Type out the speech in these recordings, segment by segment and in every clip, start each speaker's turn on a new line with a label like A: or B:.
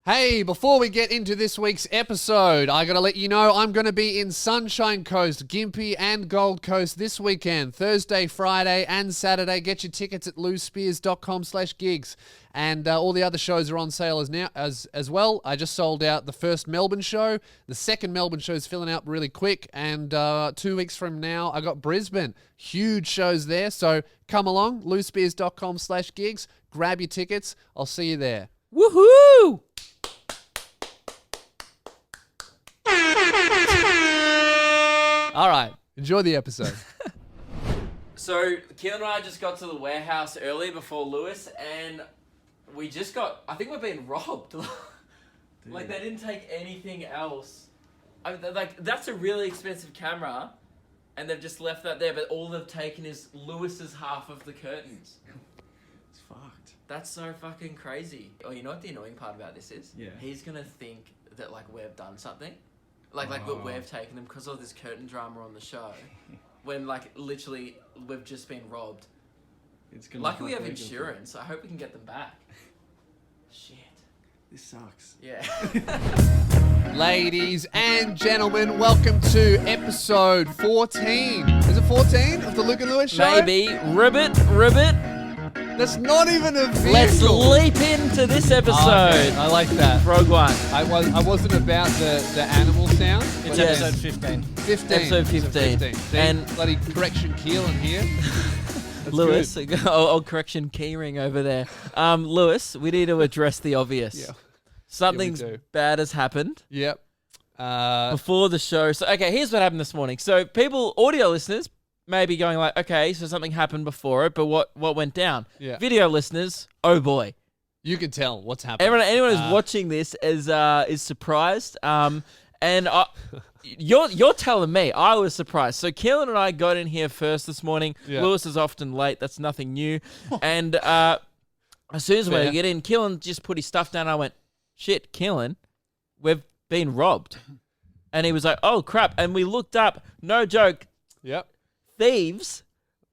A: Hey, before we get into this week's episode, I gotta let you know I'm gonna be in Sunshine Coast, Gympie, and Gold Coast this weekend, Thursday, Friday, and Saturday. Get your tickets at lousespears.com/gigs. And all the other shows are on sale as well. I just sold out the first Melbourne show. The second Melbourne show is filling out really quick. And 2 weeks from now, I got Brisbane. Huge shows there. So come along, lousespears.com/gigs. Grab your tickets. I'll see you there.
B: Woohoo!
A: All right. Enjoy the episode.
B: So, Keelan and I just got to the warehouse early before Lewis, and we just got... I think we're being robbed. Like, they didn't take anything else. That's a really expensive camera, and they've just left that there, but all they've taken is Lewis's half of the curtains.
C: It's fucked.
B: That's so fucking crazy. Oh, you know what the annoying part about this is?
C: Yeah.
B: He's gonna think that, like, we've done something. Like we've taken them because of this curtain drama on the show. When, like, literally, we've just been robbed.
C: It's gonna
B: Luckily we have
C: fuck legal.
B: insurance. I hope we can get them back. Shit.
C: This sucks.
B: Yeah.
A: Ladies and gentlemen, welcome to episode 14. Is it 14 of the Luke and Lewis show?
B: Maybe. Ribbit.
A: That's not even a vehicle.
B: Let's leap into this episode.
A: I like that.
B: Rogue One.
A: I wasn't about the animal sound.
D: It's
B: Yes.
D: episode 15.
A: 15.
B: Episode 15.
A: See,
B: And-
A: bloody correction Keelan here. That's
B: Lewis,
A: good.
B: old correction keyring over there. Lewis, we need to address the obvious.
A: Yeah.
B: Something's
A: do.
B: bad has happened.
A: Yep.
B: Before the show. So, okay, here's what happened this morning. So, people, audio listeners, may be going like, okay, so something happened before it, but what went down?
A: Yeah.
B: Video listeners, oh boy.
A: You can tell what's happening.
B: Anyone who's watching this is surprised. And you're telling me I was surprised. So, Keelan and I got in here first this morning.
A: Yeah.
B: Lewis is often late. That's nothing new. And as soon as we
A: Fair.
B: get in, Keelan just put his stuff down. I went, shit, Keelan, we've been robbed. And he was like, oh, crap. And we looked up, no joke,
A: Yep.
B: thieves,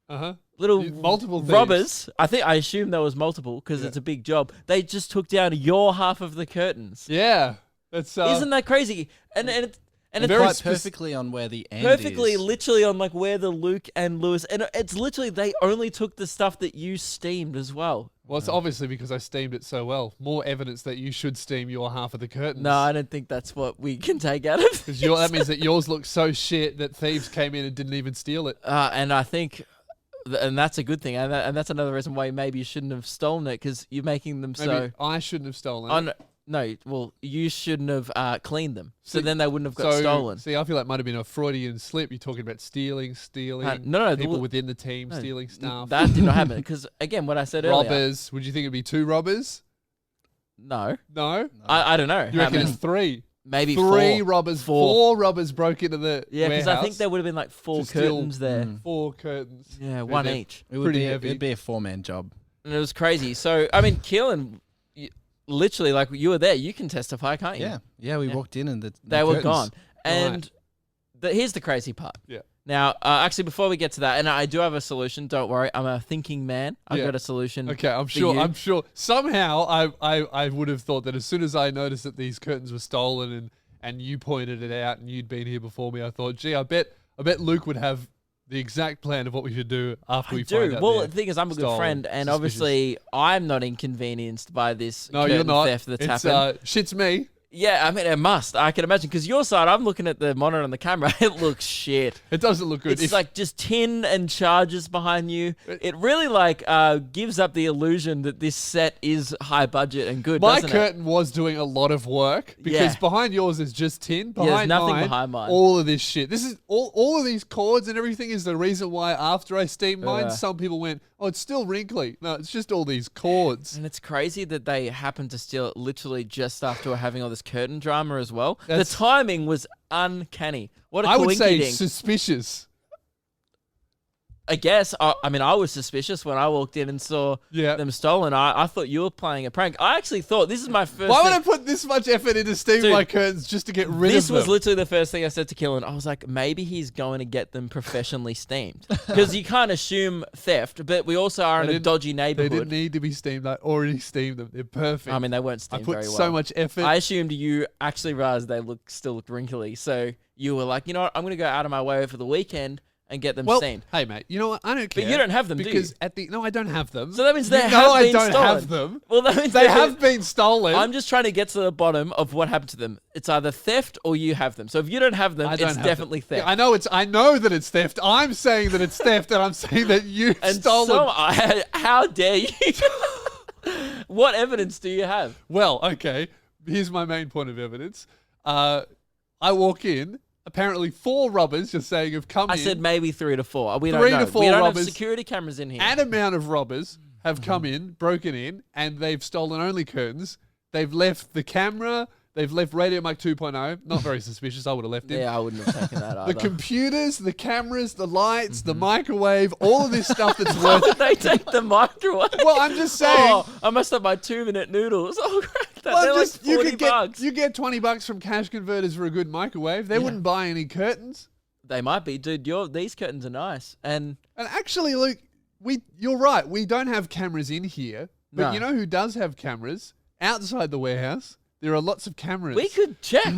A: Uh-huh.
B: little
A: Multiple thieves.
B: robbers. I assume there was multiple because
A: Yeah.
B: it's a big job. They just took down your half of the curtains.
A: Yeah. That's
B: Isn't that crazy? And it's
A: Very
D: Quite
A: spec-
D: perfectly on where the end
B: perfectly
D: is.
B: literally on like where the Luke and Lewis, and it's literally they only took the stuff that you steamed as well.
A: Well, it's obviously because I steamed it so well. More evidence that you should steam your half of the curtains.
B: No, I don't think that's what we can take out of
A: Because that means that yours looks so shit that thieves came in and didn't even steal it.
B: And I think, and that's a good thing, and that's another reason why maybe you shouldn't have stolen it because you're making them
A: Maybe
B: so.
A: I shouldn't have stolen it.
B: No, well, you shouldn't have cleaned them, so then they wouldn't have got
A: So,
B: stolen.
A: See, I feel like it might have been a Freudian slip. You're talking about stealing,
B: no,
A: people
B: the-
A: within the team
B: No,
A: stealing stuff.
B: That did not happen because again, what I said earlier.
A: Robbers. Would you think it'd be 2 robbers?
B: No,
A: No?
B: I don't know.
A: You
B: How
A: reckon
B: many?
A: it's 3?
B: Maybe
A: 3
B: 4.
A: robbers.
B: 4.
A: 4 robbers broke into the
B: Yeah, because
A: warehouse.
B: I think there would have been like 4
A: to steal-
B: curtains there.
A: 4 curtains.
B: Yeah, one
A: they're
B: each.
D: It would
A: pretty
D: be
A: heavy.
D: It'd be a 4-man job.
B: And it was crazy. So, I mean, Keelan, literally, like, you were there. You can testify, can't you?
D: Yeah. We
B: Yeah.
D: walked in and
B: They were
D: curtains.
B: gone. And here's the crazy part.
A: Yeah.
B: Now, actually, before we get to that, and I do have a solution. Don't worry. I'm a thinking man. I've
A: Yeah.
B: got a solution.
A: Okay, I'm
B: for
A: sure.
B: you.
A: I'm sure. Somehow, I would have thought that as soon as I noticed that these curtains were stolen and you pointed it out and you'd been here before me, I thought, gee, I bet Luke would have the exact plan of what we should do after
B: I
A: we find
B: do.
A: out.
B: Well,
A: they're
B: the thing is, I'm a good
A: stolen.
B: friend, and
A: Suspicious.
B: obviously, I'm not inconvenienced by this
A: No,
B: curtain
A: you're not.
B: theft that's
A: it's,
B: happened.
A: Shit's me.
B: Yeah, I mean, it must. I can imagine. Because your side, I'm looking at the monitor on the camera. It looks shit.
A: It doesn't look good.
B: It's like just tin and charges behind you. It really like gives up the illusion that this set is high budget and good.
A: my
B: doesn't
A: curtain was doing a lot of work because
B: Yeah.
A: behind yours is just tin.
B: there's
A: Behind
B: nothing
A: mine,
B: behind mine.
A: all of this shit. This is all of these cords and everything is the reason why after I steamed mine, some people went, "Oh, it's still wrinkly." No, it's just all these cords.
B: And it's crazy that they happened to steal it literally just after having all this curtain drama as well.
A: That's-
B: The timing was uncanny. What a
A: I would say
B: coinky-ding.
A: suspicious.
B: I guess. I mean, I was suspicious when I walked in and saw
A: Yeah.
B: them stolen. I thought you were playing a prank. I actually thought this is my first.
A: Why would
B: thing-
A: I put this much effort into steaming
B: Dude,
A: my curtains just to get rid
B: This
A: of them?
B: was literally the first thing I said to Killen. I was like, maybe he's going to get them professionally steamed. Because you can't assume theft, but we also are in a
A: didn't-
B: dodgy
A: They
B: neighborhood.
A: didn't need to be steamed. I already steamed them. They're perfect.
B: I mean, they weren't
A: I
B: steamed
A: put
B: very well.
A: so much effort.
B: I assumed you actually realized they still looked wrinkly. So you were like, you know what? I'm going to go out of my way over the weekend and get them
A: well,
B: steamed.
A: hey mate, you know what? I don't care.
B: But you don't have them, do you?
A: because no, I don't have them.
B: So that means they
A: you
B: have
A: know I
B: been
A: don't
B: stolen.
A: have them.
B: Well, that means
A: They have been stolen.
B: I'm just trying to get to the bottom of what happened to them. It's either theft or you have them. So if you don't have them,
A: I don't
B: it's
A: have
B: definitely
A: them.
B: theft.
A: Yeah, I know that it's theft. I'm saying that it's theft, and I'm saying that you've
B: and
A: stolen.
B: so, how dare you? What evidence do you have?
A: Well, okay. Here's my main point of evidence. I walk in. Apparently, 4 robbers, you're saying, have come
B: I
A: in.
B: said maybe 3 to 4. We
A: 3
B: don't
A: to
B: know.
A: 4
B: we don't
A: robbers.
B: have security cameras in here.
A: An amount of robbers have come in, broken in, and they've stolen only curtains. They've left the camera. They've left Radio Mic 2.0. Not very suspicious. I would have left it.
B: Yeah, I wouldn't have taken that either.
A: The computers, the cameras, the lights, the microwave, all of this stuff that's
B: Why
A: worth.
B: would they take the microwave?
A: Well, I'm just saying.
B: Oh, I must have my 2-minute noodles. Oh, great. They're
A: Well,
B: like
A: you
B: 40
A: could get
B: bucks.
A: you get $20 from Cash Converters for a good microwave. They wouldn't buy any curtains.
B: They might be. Dude, these curtains are nice. And
A: And actually, Luke, you're right. We don't have cameras in here, but
B: No.
A: you know who does have cameras outside the warehouse? There are lots of cameras.
B: we could check.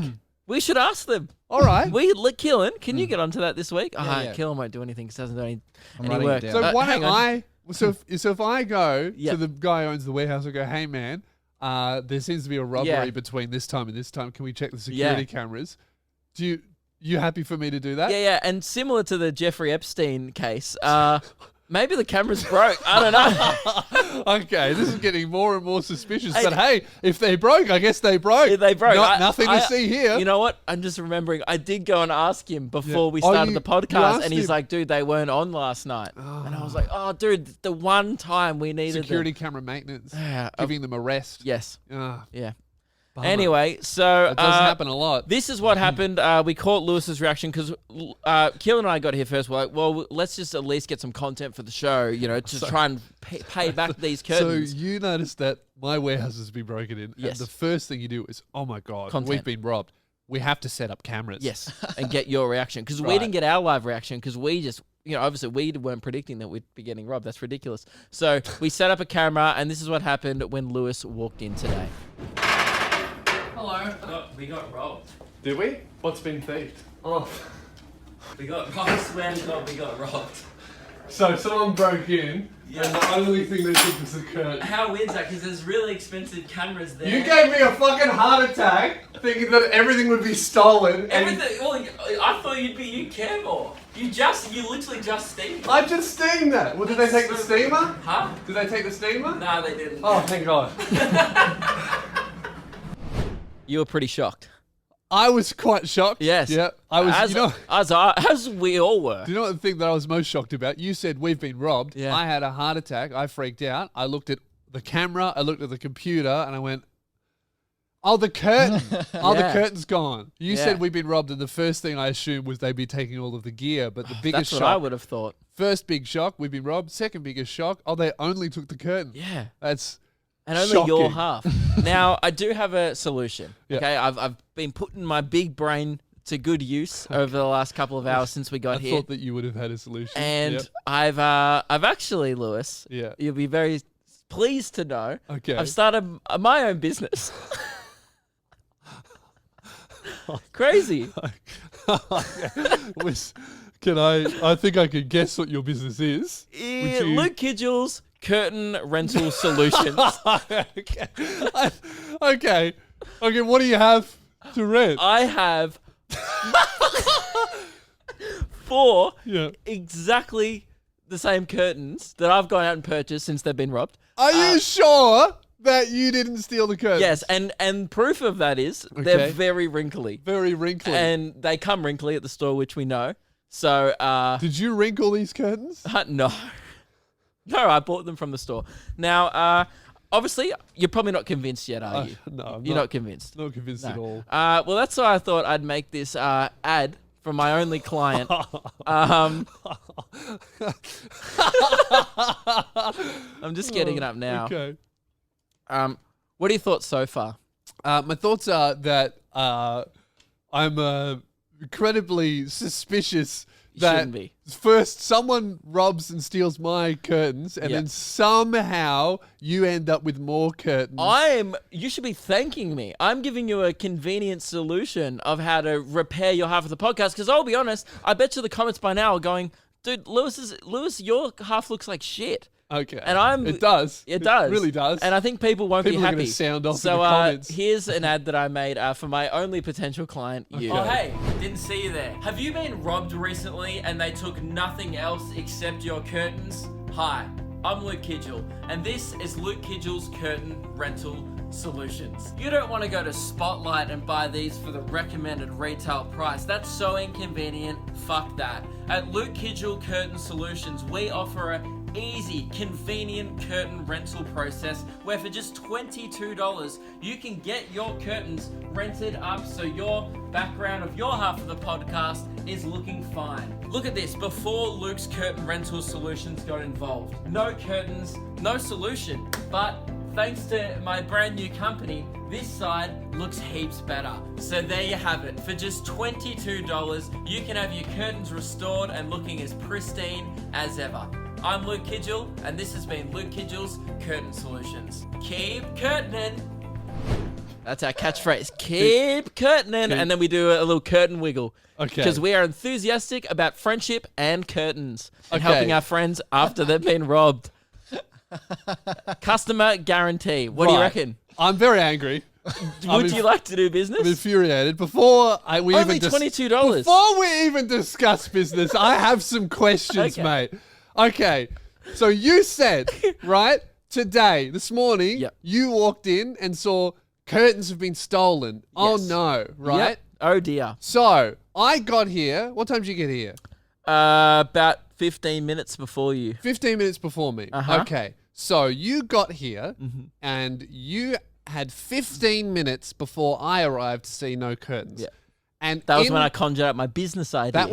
B: We should ask them.
A: All right.
B: Killen, can you get onto that this week?
D: Yeah.
B: Killen won't do anything because he hasn't done any
D: writing it
B: work.
D: down.
A: So why
B: hang
A: don't
B: on.
A: So if I go
B: Yeah.
A: to the guy who owns the warehouse, I go, hey man, there seems to be a robbery
B: Yeah.
A: between this time and this time. Can we check the security cameras? You happy for me to do that?
B: Yeah. And similar to the Jeffrey Epstein case, maybe the camera's broke. I don't know.
A: Okay, this is getting more and more suspicious. But hey, if they broke, I guess they broke.
B: If they broke.
A: Nothing to see here.
B: You know what? I'm just remembering. I did go and ask him before we
A: Oh,
B: started
A: you
B: the podcast,
A: asked
B: and he's
A: him?
B: like, "Dude, they weren't on last night." And I was like, "Oh, dude, the one time we needed
A: Security
B: them."
A: camera maintenance,
B: Yeah,
A: giving them a rest.
B: Yes.
A: Ah,
B: Yeah.
A: bummer.
B: Anyway, so
A: That does happen a lot.
B: This is what happened. We caught Lewis's reaction because Keelan and I got here first. We're like, well, let's just at least get some content for the show, to try and pay back these
A: So
B: curtains.
A: you noticed that my warehouse has been broken in,
B: Yes.
A: and the first thing you do is, oh my god,
B: Content.
A: we've been robbed. We have to set up cameras.
B: Yes, and get your reaction because we
A: Right.
B: didn't get our live reaction because we just, obviously we weren't predicting that we'd be getting robbed. That's ridiculous. So we set up a camera, and this is what happened when Lewis walked in today. Hello. We got robbed.
A: Did we? What's been thieved? Oh,
B: I swear to God, we got robbed.
A: so someone broke in,
B: Yeah.
A: and the only thing they took was the curtain.
B: How weird's that? Because there's really expensive cameras there.
A: You gave me a fucking heart attack, thinking that everything would be stolen.
B: Everything. Well, I thought you care more. You literally just steamed.
A: I just steamed that. Well, did they take the steamer?
B: Huh?
A: Did they take the steamer?
B: No, they didn't.
A: Oh, thank God.
B: You were pretty shocked.
A: I was quite shocked.
B: Yes.
A: Yeah. I was.
B: As we all were.
A: Do you know what the thing that I was most shocked about? You said we've been robbed.
B: Yeah.
A: I had a heart attack. I freaked out. I looked at the camera. I looked at the computer, and I went, "Oh, the curtain! Oh,
B: Yeah.
A: the curtain's gone." You
B: Yeah.
A: said we've been robbed, and the first thing I assumed was they'd be taking all of the gear. But the biggest
B: That's what I
A: shock,
B: would have thought.
A: first big shock, we've been robbed. Second biggest shock, oh, they only took the curtain.
B: Yeah.
A: That's
B: And only your
A: shocking.
B: half. Now, I do have a solution.
A: Yeah.
B: Okay, I've been putting my big brain to good use over the last couple of hours since we got
A: I
B: here.
A: thought that you would have had a solution.
B: And
A: Yep.
B: I've actually, Lewis,
A: Yeah.
B: you'll be very pleased to know,
A: Okay.
B: I've started my own business. Crazy.
A: Can I think I can guess what your business is.
B: Yeah,
A: Would you-
B: Luke Kidgels Curtain Rental Solutions.
A: Okay. Okay, what do you have to rent?
B: I have 4
A: Yeah.
B: exactly the same curtains that I've gone out and purchased since they've been robbed.
A: Are you sure that you didn't steal the curtains?
B: Yes, and proof of that is
A: Okay.
B: they're very wrinkly.
A: Very wrinkly.
B: And they come wrinkly at the store, which we know. So,
A: Did you wrinkle these curtains?
B: no. No, I bought them from the store. Now, obviously, you're probably not convinced yet, are you?
A: No, I'm
B: You're not convinced.
A: not convinced
B: No.
A: at all.
B: Well, that's why I thought I'd make this ad from my only client. I'm just getting it up now.
A: Okay.
B: What are your thoughts so far?
A: My thoughts are that I'm incredibly suspicious that
B: Shouldn't be.
A: first someone robs and steals my curtains, and
B: Yeah.
A: then somehow you end up with more curtains.
B: You should be thanking me. I'm giving you a convenient solution of how to repair your half of the podcast. Because I'll be honest, I bet you the comments by now are going, dude, Lewis, your half looks like shit.
A: Okay.
B: And
A: It does.
B: It does.
A: really does.
B: And I think people won't
A: People
B: be
A: are
B: happy.
A: gonna sound off in
B: so
A: the comments.
B: here's an ad that I made for my only potential client, you.
A: Okay.
B: Oh, hey, didn't see you there. Have you been robbed recently and they took nothing else except your curtains? Hi, I'm Luke Kidgel, and this is Luke Kidgel's Curtain Rental Solutions. You don't want to go to Spotlight and buy these for the recommended retail price. That's so inconvenient. Fuck that. At Luke Kidgel Curtain Solutions, we offer a easy, convenient curtain rental process where for just $22 you can get your curtains rented up so your background of your half of the podcast is looking fine. Look at this, before Luke's Curtain Rental Solutions got involved. No curtains, no solution, but thanks to my brand new company, this side looks heaps better. So there you have it. For just $22, you can have your curtains restored and looking as pristine as ever. I'm Luke Kidgel, and this has been Luke Kidgel's Curtain Solutions. Keep curtaining. That's our catchphrase. Keep curtaining. And then we do a little curtain wiggle.
A: Okay.
B: Because we are enthusiastic about friendship and curtains. And
A: Okay.
B: helping our friends after they've been robbed. Customer guarantee. What do you
A: Right.
B: reckon?
A: I'm very angry.
B: Would you like to do
A: I'm
B: business?
A: infuriated. Before we
B: Only
A: even
B: $22.
A: Before we even discuss business, I have some questions,
B: Okay.
A: mate. Okay, so you said right today, this morning,
B: Yep.
A: you walked in and saw curtains have been stolen. Oh
B: Yes.
A: no, right?
B: Yep. Oh dear.
A: So I got here. What time did you get here?
B: About 15 minutes before you.
A: 15 minutes before me.
B: Uh-huh.
A: Okay, so you got here and you had 15 minutes before I arrived to see no curtains.
B: Yeah.
A: And
B: That was
A: in-
B: when I conjured up my business idea.
A: That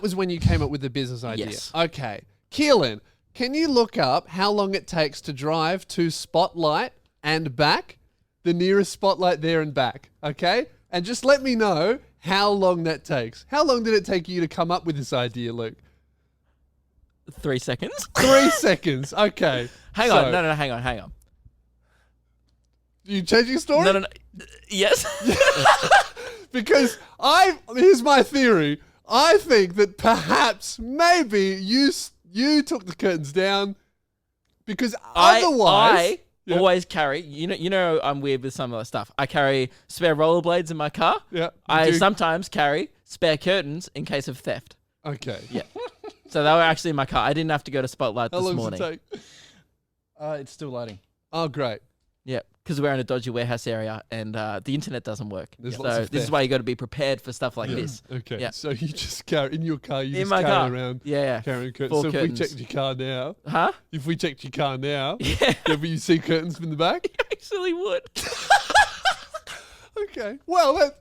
A: was when you came up with the business idea.
B: Yes.
A: Okay. Keelan, can you look up how long it takes to drive to Spotlight and back? The nearest Spotlight there and back. Okay? And just let me know how long that takes. How long did it take you to come up with this idea, Luke?
B: 3 seconds.
A: 3 seconds. Okay.
B: Hang on. No, hang on.
A: You change your story?
B: No. Yes.
A: Because here's my theory. I think that perhaps, maybe you took the curtains down because otherwise...
B: I always carry, you know I'm weird with some of that stuff. I carry spare rollerblades in my car.
A: Yeah, you
B: I
A: do.
B: sometimes carry spare curtains in case of theft.
A: Okay.
B: Yeah. So they were actually in my car. I didn't have to go to Spotlight
A: How
B: this
A: long
B: morning.
A: does it take?
D: It's still loading.
A: Oh, great.
B: Yeah, because we're in a dodgy warehouse area and the internet doesn't work.
A: There's
B: So
A: lots of
B: this is
A: theft.
B: why you got to be prepared for stuff like this.
A: Okay.
B: Yeah.
A: So you just carry in your car. You
B: In
A: just
B: my
A: carry
B: car.
A: around
B: Yeah.
A: carrying curtains.
B: Full
A: So
B: curtains.
A: if we checked your car now,
B: Huh? Yeah.
A: will you see curtains from the back?
B: Actually would.
A: Okay. Well,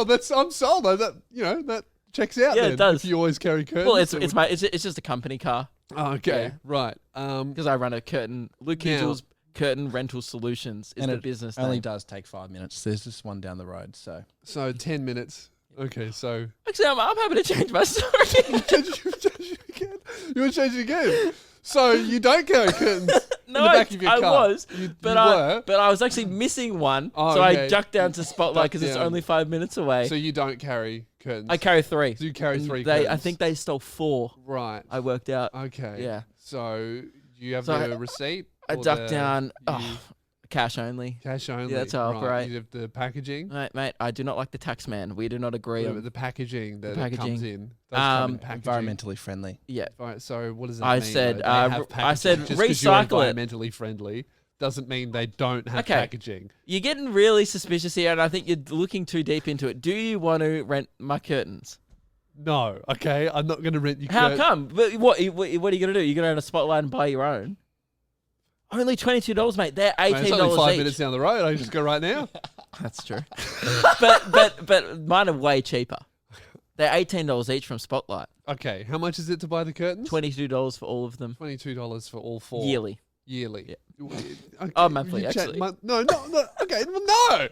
A: that's I'm sold. That checks out.
B: Yeah, it
A: then,
B: does.
A: If you always carry curtains.
B: Well, it's
A: it would-
B: it's just a company car
A: Oh, okay.
B: yeah.
A: Right.
B: because I run a curtain. Luke
A: Now-
B: Kingel's Curtain Rental Solutions is
D: And
B: the
D: it
B: business
D: only
B: name.
D: does take 5 minutes. There's just one down the road, so.
A: So 10 minutes. Okay. So
B: Actually, I'm happy to change my story.
A: you change it again. You want to change it again? So you don't carry curtains
B: No,
A: in the back of your
B: I
A: car.
B: was,
A: You
B: but
A: were.
B: I was actually missing one,
A: Oh,
B: so
A: okay.
B: I ducked down to Spotlight because it's
A: down.
B: only 5 minutes away.
A: So you don't carry curtains.
B: I carry 3.
A: So you carry
B: And
A: 3
B: I
A: curtains.
B: think they stole 4.
A: Right.
B: I worked out.
A: Okay.
B: Yeah.
A: So you have
B: So
A: the receipt?
B: I
A: or
B: ducked
A: the-
B: down.
A: you-
B: cash only.
A: Cash only.
B: that's how I
A: right.
B: operate.
A: You have the packaging.
B: Mate, I do not like the tax man. We do not agree
A: The,
B: on.
A: the packaging that it comes
B: packaging.
A: in. Does come in
B: Um,
A: packaging.
D: Environmentally friendly.
B: Yeah.
A: Right, so what does that
B: I
A: mean?
B: said,
A: though? They have
B: I said
A: packaging. Just 'cause you're
B: recycle it.
A: environmentally friendly doesn't mean they don't have
B: Okay.
A: packaging.
B: You're getting really suspicious here, and I think you're looking too deep into it. Do you want to rent my curtains?
A: No, okay, I'm not going to rent you.
B: How come? But what are you going to do? You're going to go to Spotlight and buy your own? Only $22, mate. They're $18
A: It's only 5
B: each.
A: minutes down the road. I can just go right now.
B: That's true. but mine are way cheaper. They're $18 each from Spotlight.
A: Okay, how much is it to buy the curtains?
B: $22 for all of them.
A: $22 for all 4.
B: Yearly.
A: Yearly.
B: Yeah.
A: Okay,
B: Oh, monthly,
A: you
B: actually.
A: No. Okay, no.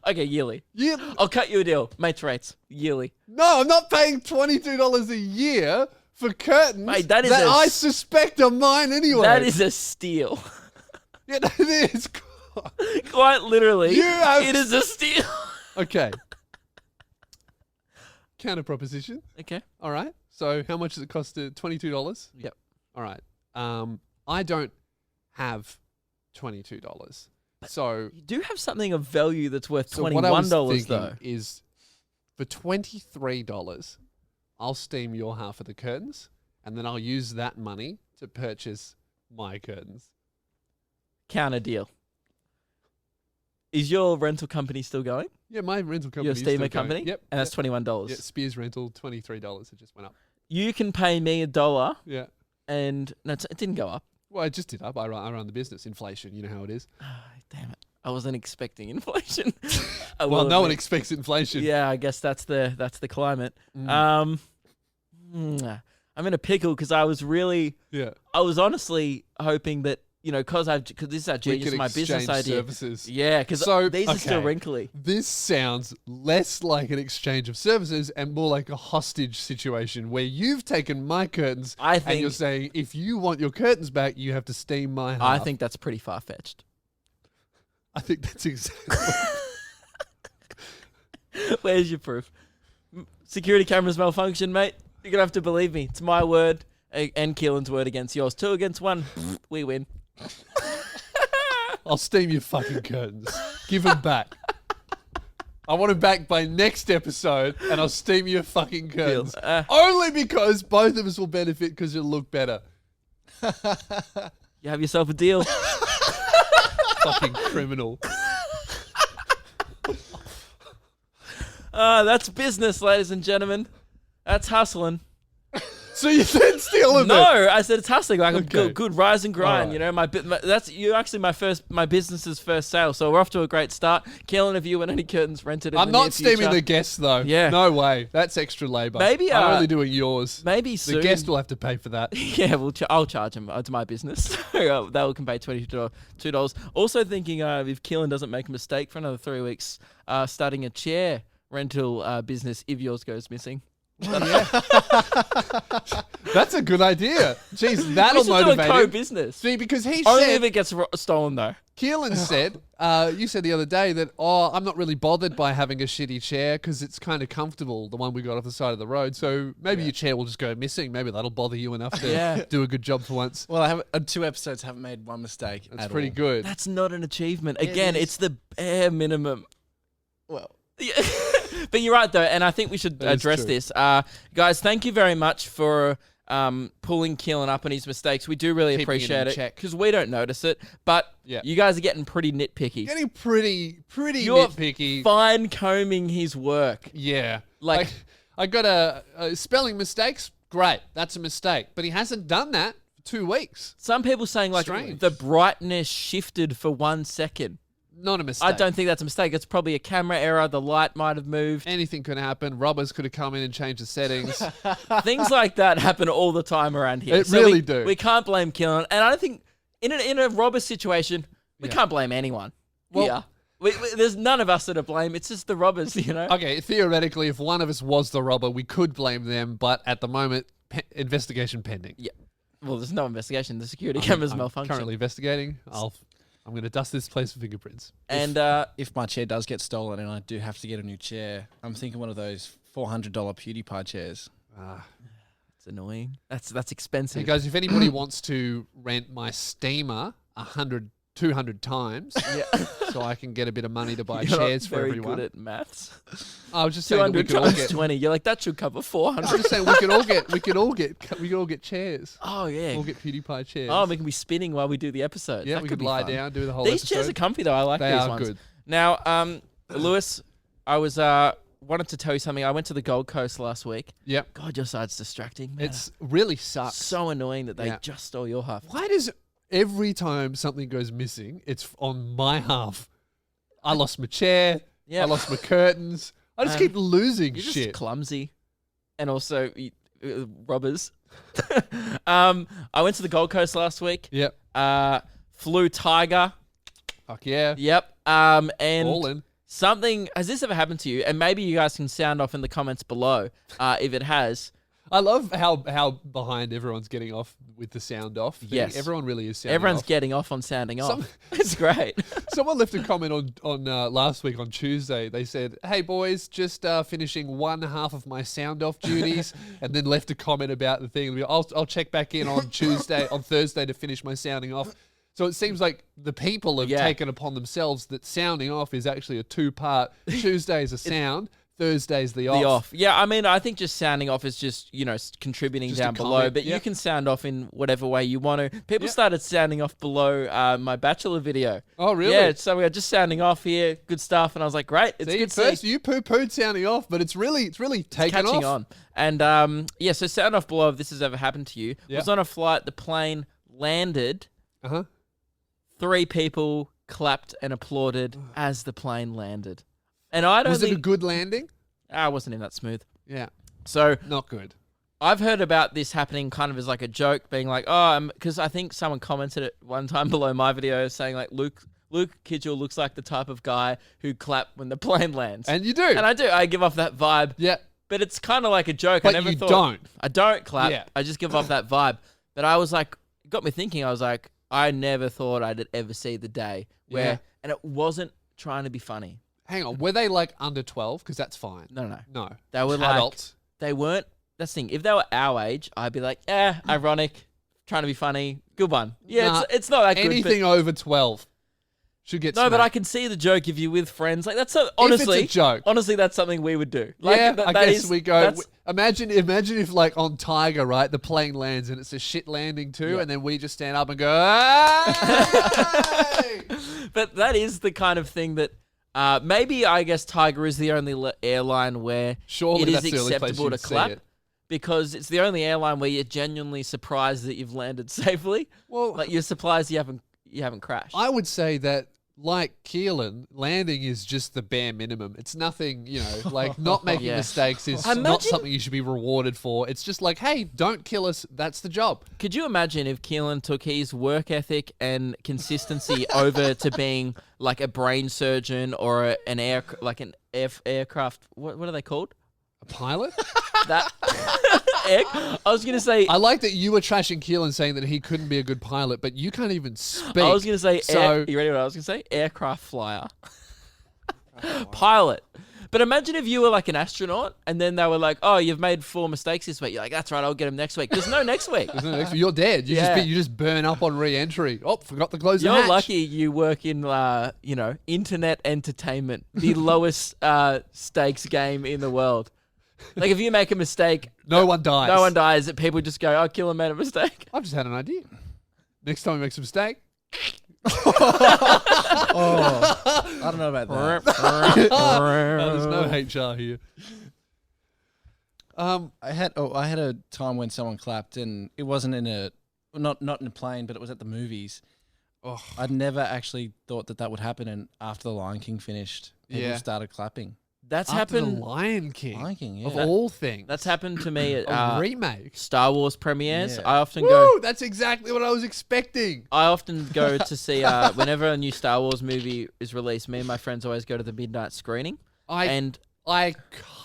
B: Okay, yearly.
A: Yeah.
B: I'll cut you a deal. Mates rates. Yearly.
A: No, I'm not paying $22 a year for curtains
B: Mate, that is
A: I suspect are mine anyway.
B: That is a steal.
A: Yeah, it is.
B: Quite literally.
A: You have-
B: It is a steal.
A: Okay. Counter proposition.
B: Okay.
A: All right. So how much does it cost? $22?
B: Yep.
A: All right. I don't have $22. So
B: You do have something of value that's worth
A: what I was
B: $21
A: thinking
B: though.
A: is for $23, I'll steam your half of the curtains, and then I'll use that money to purchase my curtains.
B: Counter deal. Is your rental company still going?
A: Yeah, my rental company.
B: Your
A: is
B: steamer
A: still going.
B: company?
A: Yep.
B: And that's $21.
A: Yeah, Spears Rental, $23. It just went up.
B: You can pay me $1
A: Yeah.
B: and no, it didn't go up.
A: Well, it just did up. I run the business. Inflation, you know how it is.
B: Damn it. I wasn't expecting inflation. I
A: Well,
B: will
A: no one
B: admit.
A: expects inflation.
B: Yeah, I guess that's the climate.
A: Mm.
B: I'm in a pickle because I was honestly hoping that, because this is our
A: We
B: genius,
A: could
B: my business
A: exchange
B: idea.
A: services.
B: Yeah, because
A: So,
B: these are still
A: okay.
B: wrinkly.
A: This sounds less like an exchange of services and more like a hostage situation where you've taken my curtains
B: I
A: and you're
B: think
A: saying, if you want your curtains back, you have to steam my half.
B: I think that's pretty far fetched.
A: I think that's exactly.
B: Where's your proof? Security cameras malfunction, mate. You're gonna have to believe me. It's my word and Keelan's word against yours. 2 against 1. We win.
A: I'll steam your fucking curtains. Give them back. I want them back by next episode, and I'll steam your fucking curtains. Only because both of us will benefit because it'll look better.
B: You have yourself a deal.
A: Fucking criminal.
B: That's business, ladies and gentlemen. That's hustling.
A: So you said steal them?
B: No, I said it's hustling, like
A: Okay.
B: a good rise and grind.
A: Alright.
B: That's you're actually my business's first sale. So we're off to a great start. Keelan, have you and any curtains rented? In
A: I'm
B: the
A: not
B: near
A: steaming
B: future?
A: the guests though.
B: Yeah.
A: No way. That's extra labour.
B: Maybe,
A: I'm only doing yours.
B: Maybe
A: The
B: soon.
A: guest will have to pay for that.
B: Yeah, I'll charge him. It's my business. They can pay $22. Also thinking if Keelan doesn't make a mistake for another 3 weeks, starting a chair rental business if yours goes missing.
A: That's a good idea. Jeez,
B: We
A: that'll
B: should do a
A: motivate him.
B: co-business.
A: See, because he
B: Only
A: said,
B: if it gets stolen though.
A: Keelan said, you said the other day that, I'm not really bothered by having a shitty chair because it's kind of comfortable, the one we got off the side of the road. So maybe your chair will just go missing. Maybe that'll bother you enough to
B: Yeah.
A: do a good job for once.
D: Well, I have 2 episodes, haven't made one mistake.
A: That's
D: at
A: pretty
D: all.
A: good.
B: That's not an achievement.
D: It
B: Again,
D: is.
B: it's the bare minimum.
D: Well,
B: Yeah. But you're right, though, and I think we should
A: That is
B: address
A: true.
B: this. Guys, thank you very much for pulling Keelan up on his mistakes. We do really
A: Keeping it
B: appreciate
A: in
B: it
A: check.
B: because we don't notice it, but
A: Yeah.
B: you guys are getting pretty nitpicky.
A: Getting pretty
B: You're
A: nitpicky.
B: Fine combing his work.
A: Yeah.
B: Like-
A: I got a spelling mistakes. Great. That's a mistake. But he hasn't done that for 2 weeks.
B: Some people saying like
A: Strange.
B: the brightness shifted for 1 second.
A: Not a mistake.
B: I don't think that's a mistake. It's probably a camera error. The light might have moved.
A: Anything could happen. Robbers could have come in and changed the settings.
B: Things like that happen all the time around here.
A: It really
B: we,
A: do.
B: We can't blame Keelan. And I don't think in a robber situation, we
A: Yeah.
B: can't blame anyone.
A: Well-
B: Yeah. There's none of us that are blame. It's just the robbers,
A: Okay, theoretically, if one of us was the robber, we could blame them. But at the moment, investigation pending.
B: Yeah. Well, there's no investigation. The security cameras
A: I'm
B: malfunction.
A: currently investigating. I'm going to dust this place for fingerprints.
B: And
D: if my chair does get stolen and I do have to get a new chair, I'm thinking one of those $400 PewDiePie chairs.
B: it's annoying. That's
A: Hey
B: expensive.
A: guys, if anybody wants to rent my steamer 200 times, so I can get a bit of money to buy
B: You're
A: chairs
B: not
A: for
B: very
A: everyone.
B: good at maths.
A: I was just saying that we
B: 200
A: could all
B: times
A: get.
B: 20. You're like, that should cover
A: I
B: 400.
A: was just saying we could all get chairs.
B: Oh, yeah.
A: We'll get PewDiePie chairs.
B: Oh, we can be spinning while we do the episode.
A: yeah,
B: That
A: we
B: could
A: could
B: be
A: lie
B: fun.
A: down, do the whole
B: These
A: episode.
B: chairs are comfy though. I like
A: They
B: these
A: are
B: ones.
A: good.
B: Now, Lewis, I was wanted to tell you something. I went to the Gold Coast last week.
A: Yep.
B: God, your side's distracting. Man.
A: It's really sucks.
B: so annoying that they
A: Yeah.
B: just stole your half.
A: Why does every time something goes missing, it's on my half? I lost my chair.
B: Yeah.
A: I lost my curtains. I just
B: Man,
A: keep losing
B: You're
A: shit.
B: just clumsy. and also robbers. I went to the Gold Coast last week.
A: Yep.
B: Flew Tiger.
A: Fuck yeah.
B: Yep. And
A: All in.
B: something, has this ever happened to you? And maybe you guys can sound off in the comments below if it has.
A: I love how behind everyone's getting off with the sound off thing.
B: Yes.
A: Everyone really is sounding
B: Everyone's
A: off.
B: getting off on sounding off. It's great.
A: Someone left a comment on last week on Tuesday. They said, "Hey boys, just finishing one half of my sound off duties," and then left a comment about the thing. I'll check back in on Thursday to finish my sounding off. So it seems like the people have taken upon themselves that sounding off is actually a 2-part. Tuesday's a sound, Thursday's the off.
B: The off. Yeah, I mean, I think just sounding off is just, contributing
A: Just
B: down
A: a
B: below,
A: comment,
B: but you can sound off in whatever way you want to. People started sounding off below my Bachelor video.
A: Oh, really?
B: Yeah, so we are just sounding off here, good stuff, and I was like, great, it's
A: See,
B: good
A: first
B: see.
A: you poo-pooed sounding off, but it's really taken
B: Catching
A: off.
B: on. And so sound off below if this has ever happened to you.
A: Yeah.
B: Was on a flight, the plane landed,
A: Uh-huh.
B: 3 people clapped and applauded as the plane landed. And I don't
A: Was it
B: think...
A: a good landing?
B: I wasn't in that smooth.
A: Yeah.
B: So...
A: Not good.
B: I've heard about this happening kind of as like a joke, being like, oh, because I think someone commented it one time below my video saying like, Luke Kidgel looks like the type of guy who clap when the plane lands.
A: And you do.
B: And I do. I give off that vibe.
A: Yeah.
B: But it's kind of like a joke.
A: But
B: I never
A: you
B: thought.
A: don't.
B: I don't clap.
A: Yeah.
B: I just give off that vibe. But I was like, it got me thinking. I was like, I never thought I'd ever see the day where,
A: Yeah.
B: and it wasn't trying to be funny.
A: Hang on. Were they like under 12? Because that's fine.
B: No.
A: No.
B: They were like,
A: Adults.
B: they weren't. That's the thing. If they were our age, I'd be like, ironic, trying to be funny. Good one. Yeah,
A: Nah,
B: it's not that good.
A: Anything over 12 should get
B: No, but
A: smacked.
B: I can see the joke if you're with friends. Like that's honestly,
A: If it's a joke.
B: honestly, that's something we would do. Like,
A: Yeah,
B: that
A: I guess
B: is-
A: we go.
B: that's-
A: Imagine if like on Tiger, right, the plane lands and it's a shit landing too,
B: Yeah.
A: and then we just stand up and go, "Hey!"
B: But that is the kind of thing that maybe I guess Tiger is the only airline where
A: Surely
B: it is
A: that's the only place
B: acceptable to
A: you'd see
B: clap
A: it.
B: because it's the only airline where you're genuinely surprised that you've landed safely.
A: Well,
B: Like you're surprised you haven't crashed.
A: I would say that, like Keelan, landing is just the bare minimum. It's nothing, like not making
B: Yeah.
A: mistakes is
B: Imagine-
A: not something you should be rewarded for. It's just like, hey, don't kill us. That's the job.
B: Could you imagine if Keelan took his work ethic and consistency over to being like a brain surgeon or an aircraft? What are they called?
A: A pilot?
B: That I was gonna say.
A: I like that you were trashing Keelan saying that he couldn't be a good pilot, but you can't even speak.
B: I was gonna say.
A: So
B: You ready? What I was gonna say? Aircraft flyer, pilot. But imagine if you were like an astronaut, and then they were like, "Oh, you've made 4 mistakes this week." You're like, "That's right, I'll get them next week." There's no next week.
A: you're dead.
B: Yeah.
A: You just burn up on re-entry. Oh, forgot to close the
B: You're
A: hatch.
B: lucky you work in, internet entertainment, the lowest stakes game in the world. Like if you make a mistake,
A: No one dies.
B: no one dies. People just go, "Oh, Killer made a mistake."
A: I've just had an idea. Next time he makes a mistake,
D: I don't know about that.
A: there's no HR here.
D: I had a time when someone clapped, and it wasn't in a not in a plane, but it was at the movies.
A: Oh,
D: I'd never actually thought that would happen, and after the Lion King finished, people
A: Yeah.
D: started clapping.
B: That's
A: after
B: happened.
A: the Lion King,
D: Lion King, yeah.
A: of all things.
B: That's happened to me
A: a
B: at
A: remake.
B: Star Wars premieres.
D: Yeah.
B: I often go.
A: Woo! That's exactly what I was expecting.
B: I often go to see whenever a new Star Wars movie is released. Me and my friends always go to the midnight screening, and
A: I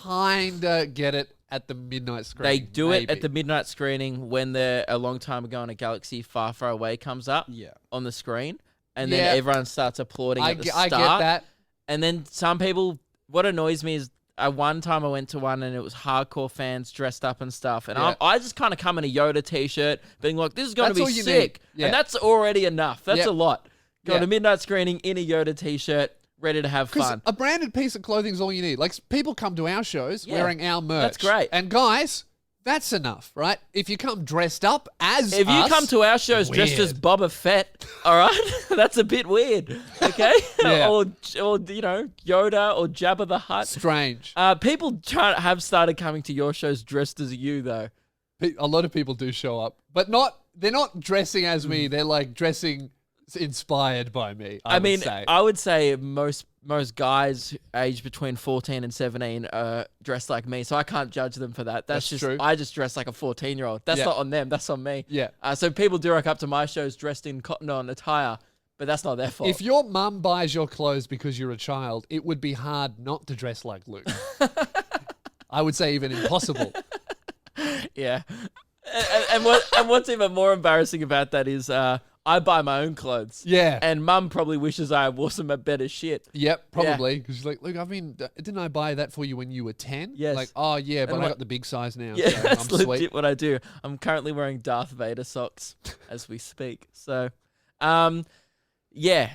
A: kinda get it at the midnight screen.
B: they do it at
A: maybe.
B: the midnight screening when the A Long Time Ago in a Galaxy Far, Far Away comes up
D: Yeah.
B: on the screen, and
A: Yeah.
B: then everyone starts applauding
A: I
B: at the
A: get,
B: start.
A: I get that.
B: And then some people. What annoys me is. One time I went to one and it was hardcore fans dressed up and stuff. And
A: Yeah.
B: I just kind of come in a Yoda t-shirt being like, this is going to
A: That's
B: be
A: all you
B: sick.
A: need. Yeah.
B: And that's already enough. That's
A: Yeah.
B: a lot. Go
A: Yeah.
B: to midnight screening in a Yoda t-shirt, ready to have
A: Because
B: fun.
A: a branded piece of clothing is all you need. Like, people come to our shows
B: Yeah.
A: wearing our merch.
B: That's great.
A: And guys, that's enough, right? If you come dressed up as
B: If you
A: us,
B: come to our shows dressed as
A: weird.
B: Boba Fett, all right, that's a bit weird, okay?
A: Yeah.
B: or Yoda or Jabba the Hutt.
A: strange.
B: People have started coming to your shows dressed as you, though.
A: A lot of people do show up, but they're not dressing as me. They're like dressing inspired by me. I
B: mean,
A: would say.
B: I would say most most guys aged between 14 and 17 are dressed like me, so I can't judge them for that. That's just
A: true.
B: I just dress like a 14-year-old. That's
A: Yeah.
B: not on them. That's on me.
A: Yeah.
B: So people do rock up to my shows dressed in cotton on attire, but that's not their fault.
A: If your mum buys your clothes because you're a child, it would be hard not to dress like Luke. I would say even impossible.
B: Yeah. And what's even more embarrassing about that is I buy my own clothes.
A: Yeah.
B: And mum probably wishes I wore some better shit.
A: Yep, probably. Because she's like, look, I mean, didn't I buy that for you when you were 10?
B: Yes.
A: Like, oh, yeah, but
B: And
A: I
B: what-
A: got the big size now.
B: Yeah,
A: so
B: that's
A: I'm
B: legit
A: sweet.
B: what I do. I'm currently wearing Darth Vader socks as we speak. So, yeah.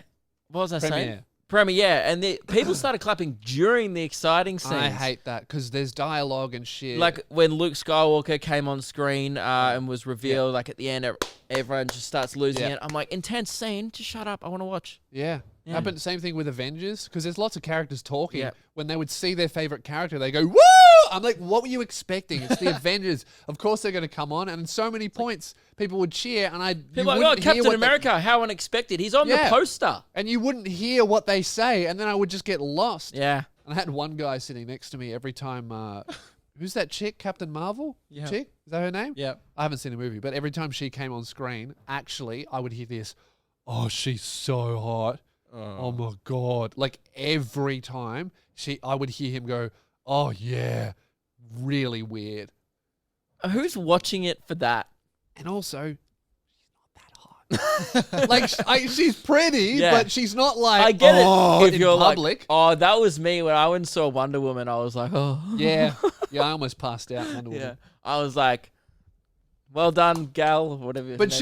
B: What was I saying?
A: Premiere.
B: Premiere, and people started clapping during the exciting scenes.
A: I hate that because there's dialogue and shit.
B: Like when Luke Skywalker came on screen and was revealed, like at the end, everyone just starts losing
A: Yeah.
B: it. I'm like, intense scene, just shut up, I want to watch.
A: yeah.
B: Yeah.
A: Happened same thing with Avengers because there's lots of characters talking.
B: Yeah.
A: When they would see their favorite character, they go, woo! I'm like, what were you expecting? It's the Avengers. Of course they're going to come on. And so many points, people would cheer. And
B: People are like, oh, Captain America, how unexpected. He's on the
A: Yeah.
B: poster.
A: And you wouldn't hear what they say. And then I would just get lost.
B: Yeah.
A: And I had one guy sitting next to me every time. Who's that chick? Captain Marvel?
D: Yeah.
A: Chick? Is that her name?
D: Yeah.
A: I haven't seen the movie, but every time she came on screen, actually, I would hear this. Oh, she's so hot. Oh my God. Like every time I would hear him go, oh yeah, really weird.
B: Who's watching it for that?
A: And also, she's not that hot. Like she's pretty,
B: Yeah.
A: but she's not like,
B: I get
A: oh,
B: it if
A: in
B: you're
A: public.
B: like, oh, that was me when I went and saw Wonder Woman. I was like, oh.
A: Yeah. Yeah, I almost passed out. Wonder Woman.
B: Yeah. I was like, well done, gal, whatever.
A: But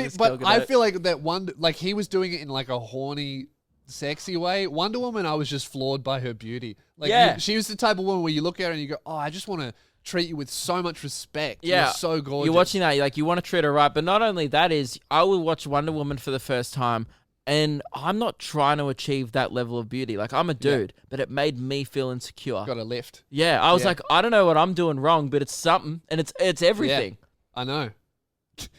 A: I feel like that one, like he was doing it in like a horny, sexy way. Wonder Woman, I was just floored by her beauty. Like,
B: Yeah.
A: she was the type of woman where you look at her and you go, oh, I just want to treat you with so much respect.
B: Yeah.
A: You're so gorgeous.
B: You're watching that, you want to treat her right. But not only that is, I would watch Wonder Woman for the first time, and I'm not trying to achieve that level of beauty. Like, I'm a dude, but it made me feel insecure.
A: Got a lift.
B: Yeah, I was
A: Yeah.
B: like, I don't know what I'm doing wrong, but it's something, and it's everything.
A: I know.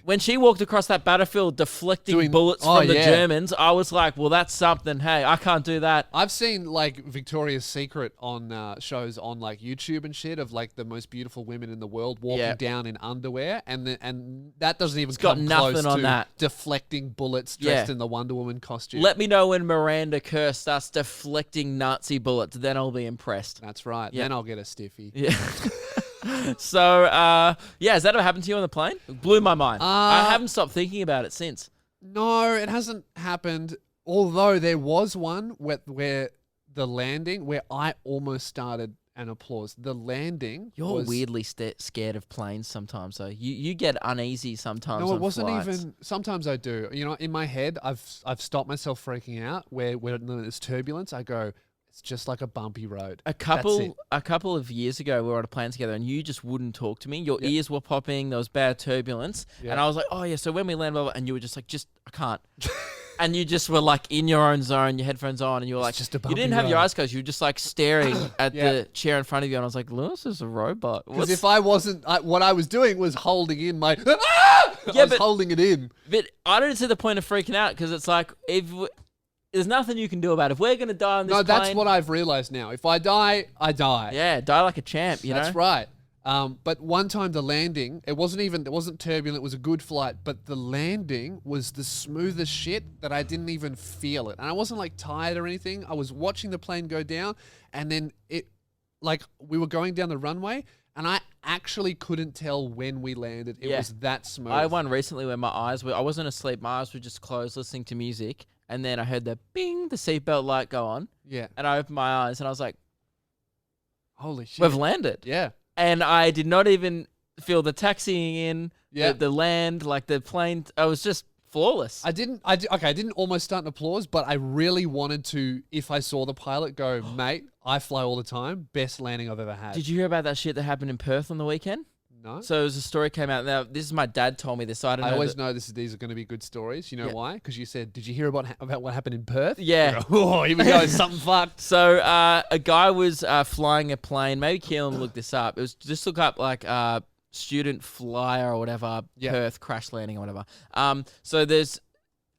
B: When she walked across that battlefield deflecting
A: Doing-
B: bullets
A: oh,
B: from the
A: yeah.
B: Germans, I was like, well, that's something. Hey, I can't do that.
A: I've seen like Victoria's Secret on shows on like YouTube and shit of like the most beautiful women in the world walking
B: Yeah.
A: down in underwear, and that doesn't even
B: got
A: come
B: nothing
A: close
B: on
A: to
B: that.
A: deflecting bullets dressed
B: Yeah.
A: in the Wonder Woman costume.
B: Let me know when Miranda Kerr starts deflecting Nazi bullets, then I'll be impressed.
A: That's right.
B: Yeah.
A: Then I'll get a stiffy.
B: Yeah. So, yeah, has that ever happened to you on the plane? It blew my mind. I haven't stopped thinking about it since.
A: No, it hasn't happened. Although there was one where the landing, where I almost started an applause. The landing.
B: You're
A: was,
B: weirdly scared of planes sometimes, though. You get uneasy sometimes.
A: No, it
B: on
A: wasn't
B: flights.
A: even. Sometimes I do. You know, in my head, I've stopped myself freaking out. Where there's turbulence, I go, it's just like a bumpy road.
B: A couple of years ago, we were on a plane together, and you just wouldn't talk to me. Your ears were popping. There was bad turbulence,
A: Yeah.
B: and I was like, "Oh yeah." So when we land, blah, blah, and you were just like, I can't." And you just were like in your own zone, your headphones on, and you were like,
A: just a
B: you didn't
A: bumpy
B: have your
A: road.
B: eyes closed. You were just like staring at
A: Yeah.
B: the chair in front of you, and I was like, Lewis is a robot.
A: Because if I wasn't, what I was doing was holding in my. I was
B: but-
A: holding it in.
B: But I don't see the point of freaking out because it's like there's nothing you can do about it. If we're gonna die on this
A: No,
B: plane,
A: that's what I've realized now. If I die, I die.
B: yeah, die like a champ. You
A: That's
B: know,
A: right. But one time the landing, it wasn't turbulent. It was a good flight, but the landing was the smoothest shit that I didn't even feel it. And I wasn't like tired or anything. I was watching the plane go down, and then we were going down the runway, and I actually couldn't tell when we landed. It
B: Yeah.
A: was that smooth.
B: I had one recently where I wasn't asleep. My eyes were just closed, listening to music, and then I heard the bing, the seatbelt light go on,
A: Yeah.
B: and I opened my eyes, and I was like,
A: Holy shit.
B: "We've landed!"
A: Yeah.
B: And I did not even feel the taxiing in,
A: Yeah.
B: the land, like the plane. I was just flawless.
A: I didn't almost start an applause, but I really wanted to, if I saw the pilot go, mate, I fly all the time. Best landing I've ever had.
B: Did you hear about that shit that happened in Perth on the weekend?
A: No.
B: So it was a story came out. Now, this is my dad told me this. So I don't know.
A: I always know these are going to be good stories. You know
B: Yeah.
A: why? Because you said, did you hear about what happened in Perth?
B: Yeah.
A: You go, oh, here we go. Something fucked.
B: So a guy was flying a plane. Maybe Keelan looked this up. It was just look up like student flyer or whatever.
A: Yeah.
B: Perth crash landing or whatever. So there's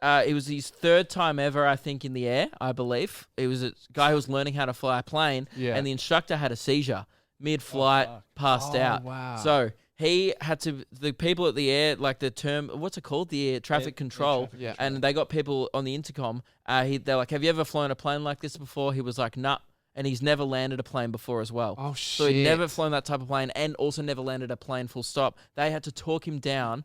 B: it was his third time ever, I think, in the air, I believe. It was a guy who was learning how to fly a plane,
A: Yeah.
B: and the instructor had a seizure mid-flight, passed out.
A: Wow.
B: So he had to, the people at the air, like the term, what's it called? The air traffic control.
C: traffic
A: Yeah.
B: And they got people on the intercom. They're like, have you ever flown a plane like this before? He was like, nah. And he's never landed a plane before as well.
A: Oh, shit.
B: So he'd never flown that type of plane and also never landed a plane full stop. They had to talk him down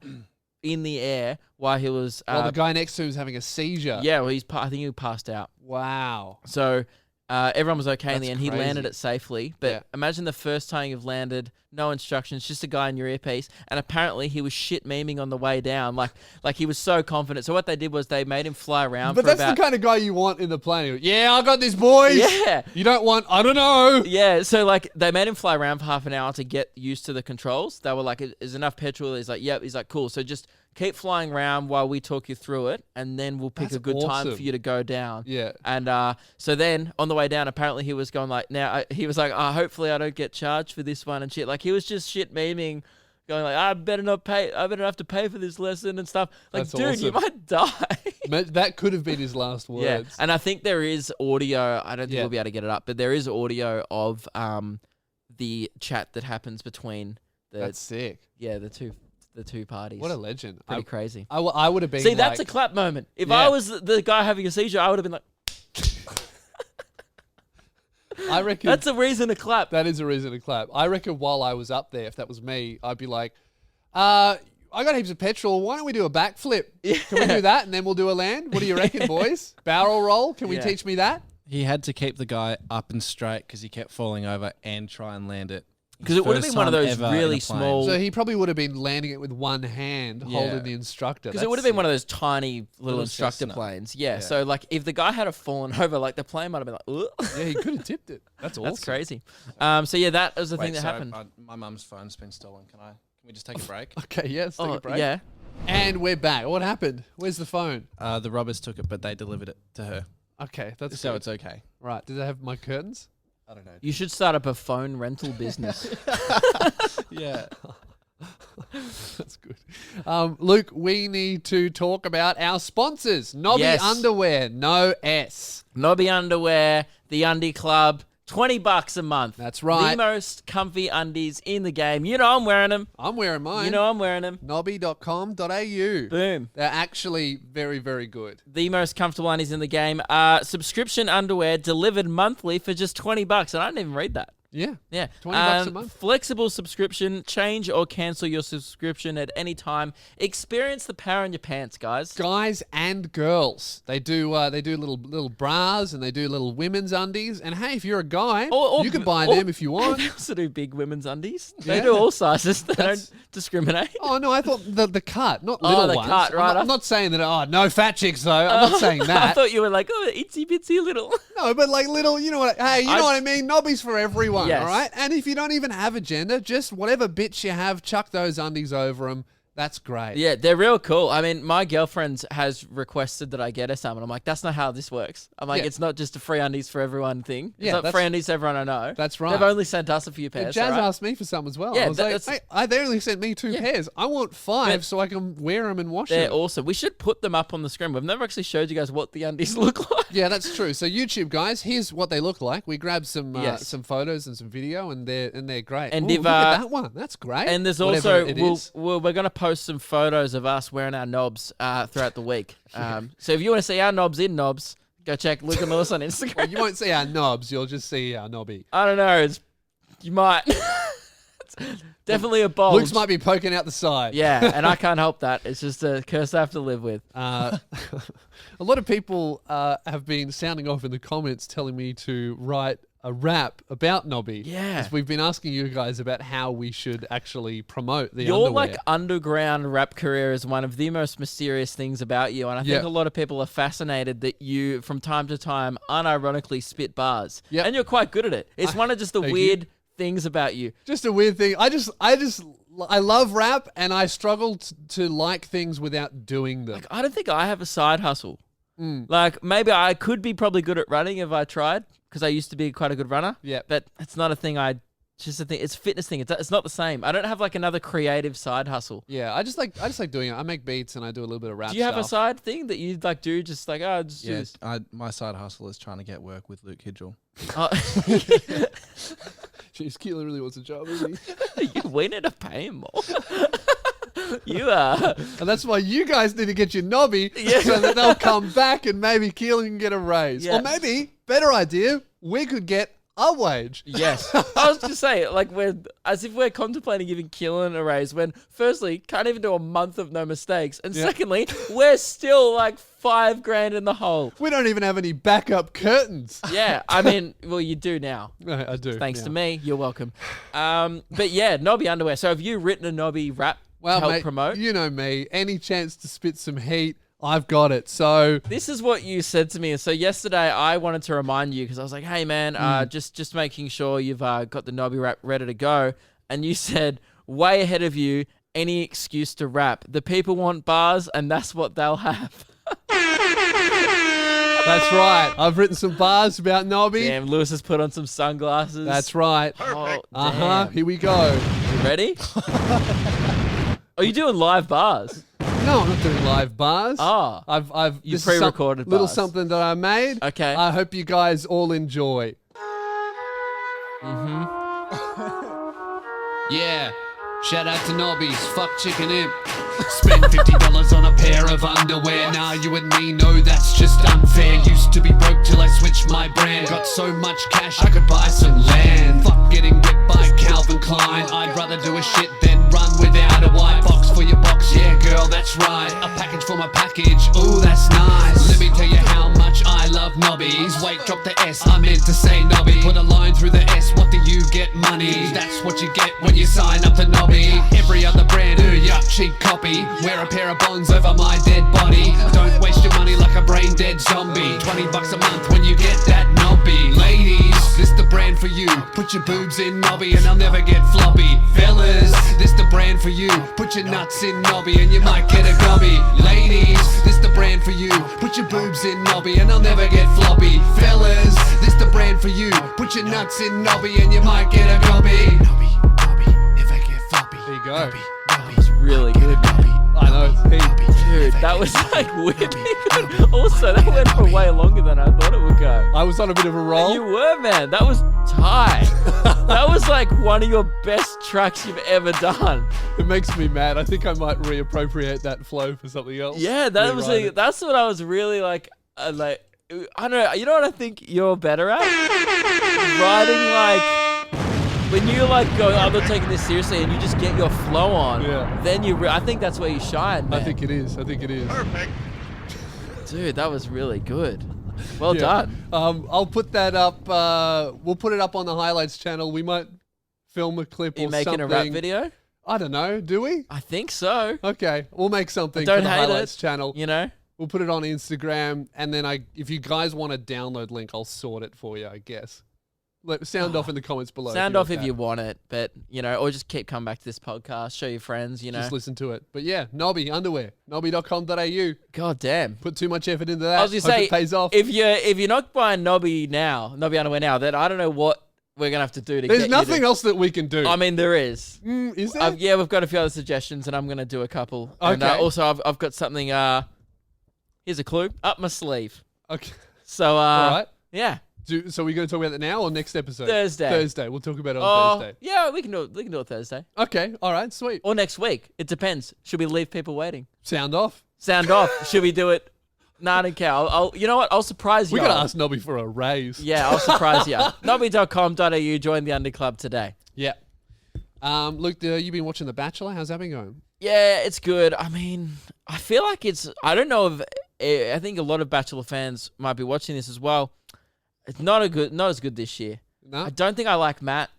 B: in the air while he was...
A: While the guy next to him was having a seizure.
B: yeah, well, I think he passed out.
A: Wow.
B: So everyone was okay in the
A: That's
B: end. He
A: crazy.
B: landed it safely. But
A: Yeah.
B: imagine the first time you've landed, no instructions, just a guy in your earpiece. And apparently he was shit memeing on the way down. Like he was so confident. So what they did was they made him fly around
A: But
B: for
A: that's
B: about...
A: the kind of guy you want in the plane. Yeah, I got this, boys.
B: Yeah.
A: You don't want, I don't know.
B: Yeah, so like they made him fly around for half an hour to get used to the controls. They were like, "Is enough petrol?" He's like, "Yep." He's like, "Cool." So just keep flying around while we talk you through it, and then we'll pick
A: That's
B: a good time
A: awesome.
B: for you to go down.
A: Yeah.
B: And so then on the way down, apparently he was going like, he was like, hopefully I don't get charged for this one and shit. Like he was just shit memeing, going like, I better not have to pay for this lesson and stuff. Like,
A: That's
B: dude, you
A: awesome.
B: might die.
A: That could have been his last words.
B: Yeah, and I think there is audio. I don't think
A: Yeah.
B: we'll be able to get it up, but there is audio of the chat that happens between
A: That's sick.
B: the two parties.
A: What a legend.
B: Pretty crazy.
A: I would have been
B: See, that's a
A: like,
B: clap moment. If
A: Yeah.
B: I was the guy having a seizure, I would have been like,
A: I reckon
B: that's a reason to clap.
A: that is a reason to clap. I reckon while I was up there, if that was me, I'd be like, I got heaps of petrol. Why don't we do a backflip? Can we do that? And then we'll do a land? What do you reckon, boys? Barrel roll? Can we
B: Yeah.
A: teach me that?
D: He had to keep the guy up and straight because he kept falling over and try and land it.
B: Because it would have
D: First
B: been one of
D: time
B: those
D: ever in a
B: really
D: plane.
B: small.
A: So he probably would have been landing it with one hand,
D: Yeah.
A: holding the instructor.
B: Because it would have been one of those tiny little
D: Little
B: instructor
D: Cessna.
B: planes. Yeah,
D: Yeah.
B: So like if the guy had fallen over, like the plane might have been like, ugh.
A: Yeah, he could have tipped it. That's awesome.
B: That's crazy. So yeah, that was the
D: Wait,
B: thing that
D: sorry,
B: happened.
D: my mum's phone's been stolen. Can we just take a break?
A: Okay, yes, take
B: Oh
A: a break.
B: yeah.
A: And we're back. What happened? Where's the phone?
D: The robbers took it, but they delivered it to her,
A: Okay, that's
D: so
A: good.
D: it's okay.
A: Right. Did they have my curtains?
D: I don't know.
B: You should start up a phone rental business.
D: Yeah.
A: That's good. Luke, we need to talk about our sponsors. Nobby
B: Yes.
A: Underwear, no S.
B: Nobby Underwear, the Undie Club, $20 a month.
A: That's right.
B: The most comfy undies in the game. You know I'm wearing them.
A: I'm wearing mine.
B: You know I'm wearing them.
A: Nobby.com.au.
B: Boom.
A: They're actually very, very good.
B: The most comfortable undies in the game. Subscription underwear delivered monthly for just $20. And I didn't even read that.
A: Yeah.
B: Yeah.
A: $20 a month.
B: Flexible subscription. Change or cancel your subscription at any time. Experience the power in your pants, guys.
A: Guys and girls. They do little bras and they do little women's undies. And hey, if you're a guy,
B: Or-
A: you can buy
B: or-
A: them if you want.
B: They also do big women's undies. They
A: Yeah.
B: do all sizes. They
A: That's-
B: don't discriminate.
A: Oh no, I thought the cut, not
B: Oh,
A: little
B: the
A: ones.
B: cut, right.
A: I'm not saying that. No fat chicks though. I'm not saying
B: I
A: that.
B: thought you were like, oh, itsy bitsy little.
A: No, but like little, you know what? Hey, you know what I mean? Nobbies for everyone,
B: Yes.
A: all right? And if you don't even have a gender, just whatever bits you have, chuck those undies over them. That's great.
B: Yeah, they're real cool. I mean, my girlfriend has requested that I get her some, and I'm like, that's not how this works. I'm like,
A: Yeah.
B: it's not just a free undies for everyone thing. It's
A: Yeah,
B: not
A: that's-
B: free undies to everyone I know.
A: That's right.
B: They've only sent us a few
A: Yeah,
B: pairs.
A: Jazz
B: alright?
A: asked me for some as well.
B: Yeah,
A: I was like,
B: that's-
A: hey, they only sent me 2 pairs. I want 5 so I can wear them and wash
B: They're
A: them.
B: awesome. We should put them up on the screen. We've never actually showed you guys what the undies look like.
A: Yeah, that's true. So YouTube guys, here's what they look like. We grabbed
B: Yes.
A: some photos and some video, and they're great.
B: And
A: Ooh,
B: if,
A: look at that one, that's great.
B: And there's
A: Whatever
B: also,
A: it is.
B: we're going to post some photos of us wearing our knobs throughout the week. So if you want to see our knobs in knobs, go check Luke and Lewis on Instagram.
A: Well, you won't see our knobs. You'll just see our knobby.
B: I don't know. You might. It's definitely a bulge.
A: Luke's might be poking out the side.
B: Yeah, and I can't help that. It's just a curse I have to live with.
A: A lot of people have been sounding off in the comments telling me to write a rap about Nobby.
B: Yeah.
A: 'Cause we've been asking you guys about how we should actually promote the
B: Your
A: underwear.
B: like underground rap career is one of the most mysterious things about you, and I think
A: Yeah.
B: a lot of people are fascinated that you, from time to time, unironically spit bars.
A: Yep.
B: And you're quite good at it. It's one of just the
A: thank
B: weird things about you.
A: Just a weird thing. I love rap and I struggle to like things without doing them.
B: Like, I don't think I have a side hustle.
A: Mm.
B: Like, maybe I could be probably good at running if I tried, because I used to be quite a good runner.
A: Yeah.
B: But it's not a thing I It's just a thing. It's a fitness thing. It's not the same. I don't have like another creative side hustle.
A: Yeah, I just like doing it. I make beats and I do a little bit of rap.
B: Do you have a
A: stuff.
B: side thing that you like do? Just like just do
D: Yeah,
B: this.
D: my side hustle is trying to get work with Luke Hidgel.
B: Oh.
A: Jeez, Keelan really wants a job, isn't he?
B: We need to pay him more. You are.
A: And that's why you guys need to get your knobby
B: Yeah.
A: so that they'll come back and maybe Keelan can get a raise.
B: Yeah.
A: Or maybe, better idea, we could get a wage.
B: Yes. I was just saying, like, as if we're contemplating giving Keelan a raise when, firstly, can't even do a month of no mistakes. And
A: Yeah.
B: secondly, we're still like $5,000 in the hole.
A: We don't even have any backup curtains.
B: Yeah. I mean, well, you do now.
A: I do.
B: Thanks
A: yeah.
B: to me. You're welcome. But yeah, Nobby underwear. So have you written a Nobby rap
A: Well,
B: to help
A: mate,
B: promote?
A: you know me. Any chance to spit some heat, I've got it. So
B: This is what you said to me. So yesterday, I wanted to remind you because I was like, "Hey, man, just making sure you've got the Nobby rap ready to go." And you said, "Way ahead of you, any excuse to rap. The people want bars, and that's what they'll have."
A: that's right. I've written some bars about Nobby.
B: Damn, Lewis has put on some sunglasses.
A: That's right.
B: Oh,
A: Uh-huh.
B: damn.
A: Here we go.
B: You ready? Are you doing live bars?
A: No, I'm not doing live bars.
B: Oh.
A: I've
B: You
A: this is
B: pre-recorded
A: little
B: bars.
A: something that I made.
B: Okay.
A: I hope you guys all enjoy. Yeah. Shout out to Nobbies, fuck Chicken Imp. Spend $50 on a pair of underwear. Now you and me know that's just unfair. Used to be broke till I switched my brand. Got so much cash I could buy some land. Fuck getting whipped by Calvin Klein. I'd rather do a shit than run without a white box for your box. Yeah, girl, that's right. A package for my package. Ooh, that's nice. Let me tell you how much I love Nobbies. Wait, drop the S. I meant to say Nobby. Put a line through the S. What do you get? Money. That's what you get when you sign up to Nobby. Every other brand, yup, cheap copy. Wear a pair of bonds over my dead body. Don't waste your money like a brain dead zombie. $20 a month when you get that Nobby. Ladies, this the brand for you. Put your boobs in Nobby and I'll never get floppy. Fellas, this the brand for you. Put your nuts in Nobby and you might get a gobby. Ladies, this the brand for you. Put your boobs in Nobby and I'll never get floppy. Fellas, this the brand for you. Put your nuts in Nobby and you might get a gobby. Nobby, never get floppy. There you go.
B: That was really good, man.
A: I know, it's heat.
B: Dude, that was like weirdly good. Also, that went for way longer than I thought it would go.
A: I was on a bit of a roll.
B: You were, man. That was tight. That was like one of your best tracks you've ever done.
A: It makes me mad. I think I might reappropriate that flow for something else.
B: Yeah, that was
A: Rewrite
B: like,
A: it.
B: that's what I was really like. I don't know. You know what I think you're better at? Writing like. When you like go, I'm not taking this seriously, and you just get your flow on,
A: Yeah.
B: then I think that's where you shine, man.
A: I think it is.
B: Dude, that was really good. Well
A: Yeah.
B: done.
A: I'll put that up. We'll put it up on the highlights channel. We might film a clip
B: Are you
A: or
B: making
A: something.
B: a rap video?
A: I don't know. Do we?
B: I think so.
A: Okay, we'll make something
B: Don't
A: for the
B: hate
A: highlights
B: it.
A: channel.
B: You know?
A: We'll put it on Instagram, and then if you guys want a download link, I'll sort it for you. I guess. Sound off in the comments below.
B: Sound
A: you
B: off
A: want
B: if
A: that.
B: you want it, but, or just keep coming back to this podcast, show your friends,
A: Just listen to it. But yeah, Nobby underwear, nobby.com.au.
B: God damn.
A: Put too much effort into that.
B: I was gonna
A: Hope
B: say,
A: it pays off.
B: if you're not buying Nobby underwear now, then I don't know what we're gonna have to do to
A: There's
B: get
A: nothing
B: you to,
A: else that we can do.
B: I mean, there is.
A: Is there?
B: Yeah, we've got a few other suggestions, and I'm gonna do a couple. And
A: Okay.
B: also, I've got something. Here's a clue up my sleeve.
A: Okay.
B: So,
A: All right.
B: yeah,
A: So we're going to talk about that now or next episode?
B: Thursday.
A: Thursday. We'll talk about it on Thursday.
B: yeah, we can do it. We can do it Thursday
A: Okay. All right. Sweet.
B: or next week. It depends. Should we leave people waiting?
A: Sound off.
B: Sound off. Should we do it? Nah, I don't care. You know what? I'll surprise you.
A: We got to ask Nobby for a raise.
B: Yeah, I'll surprise you. Nobby.com.au. Join the Under Club today.
A: Yeah. Luke, you've been watching The Bachelor. How's that been going?
B: Yeah, it's good. I mean, I feel like I don't know if, I think a lot of Bachelor fans might be watching this as well. It's not as good this year.
A: No.
B: I don't think I like Matt.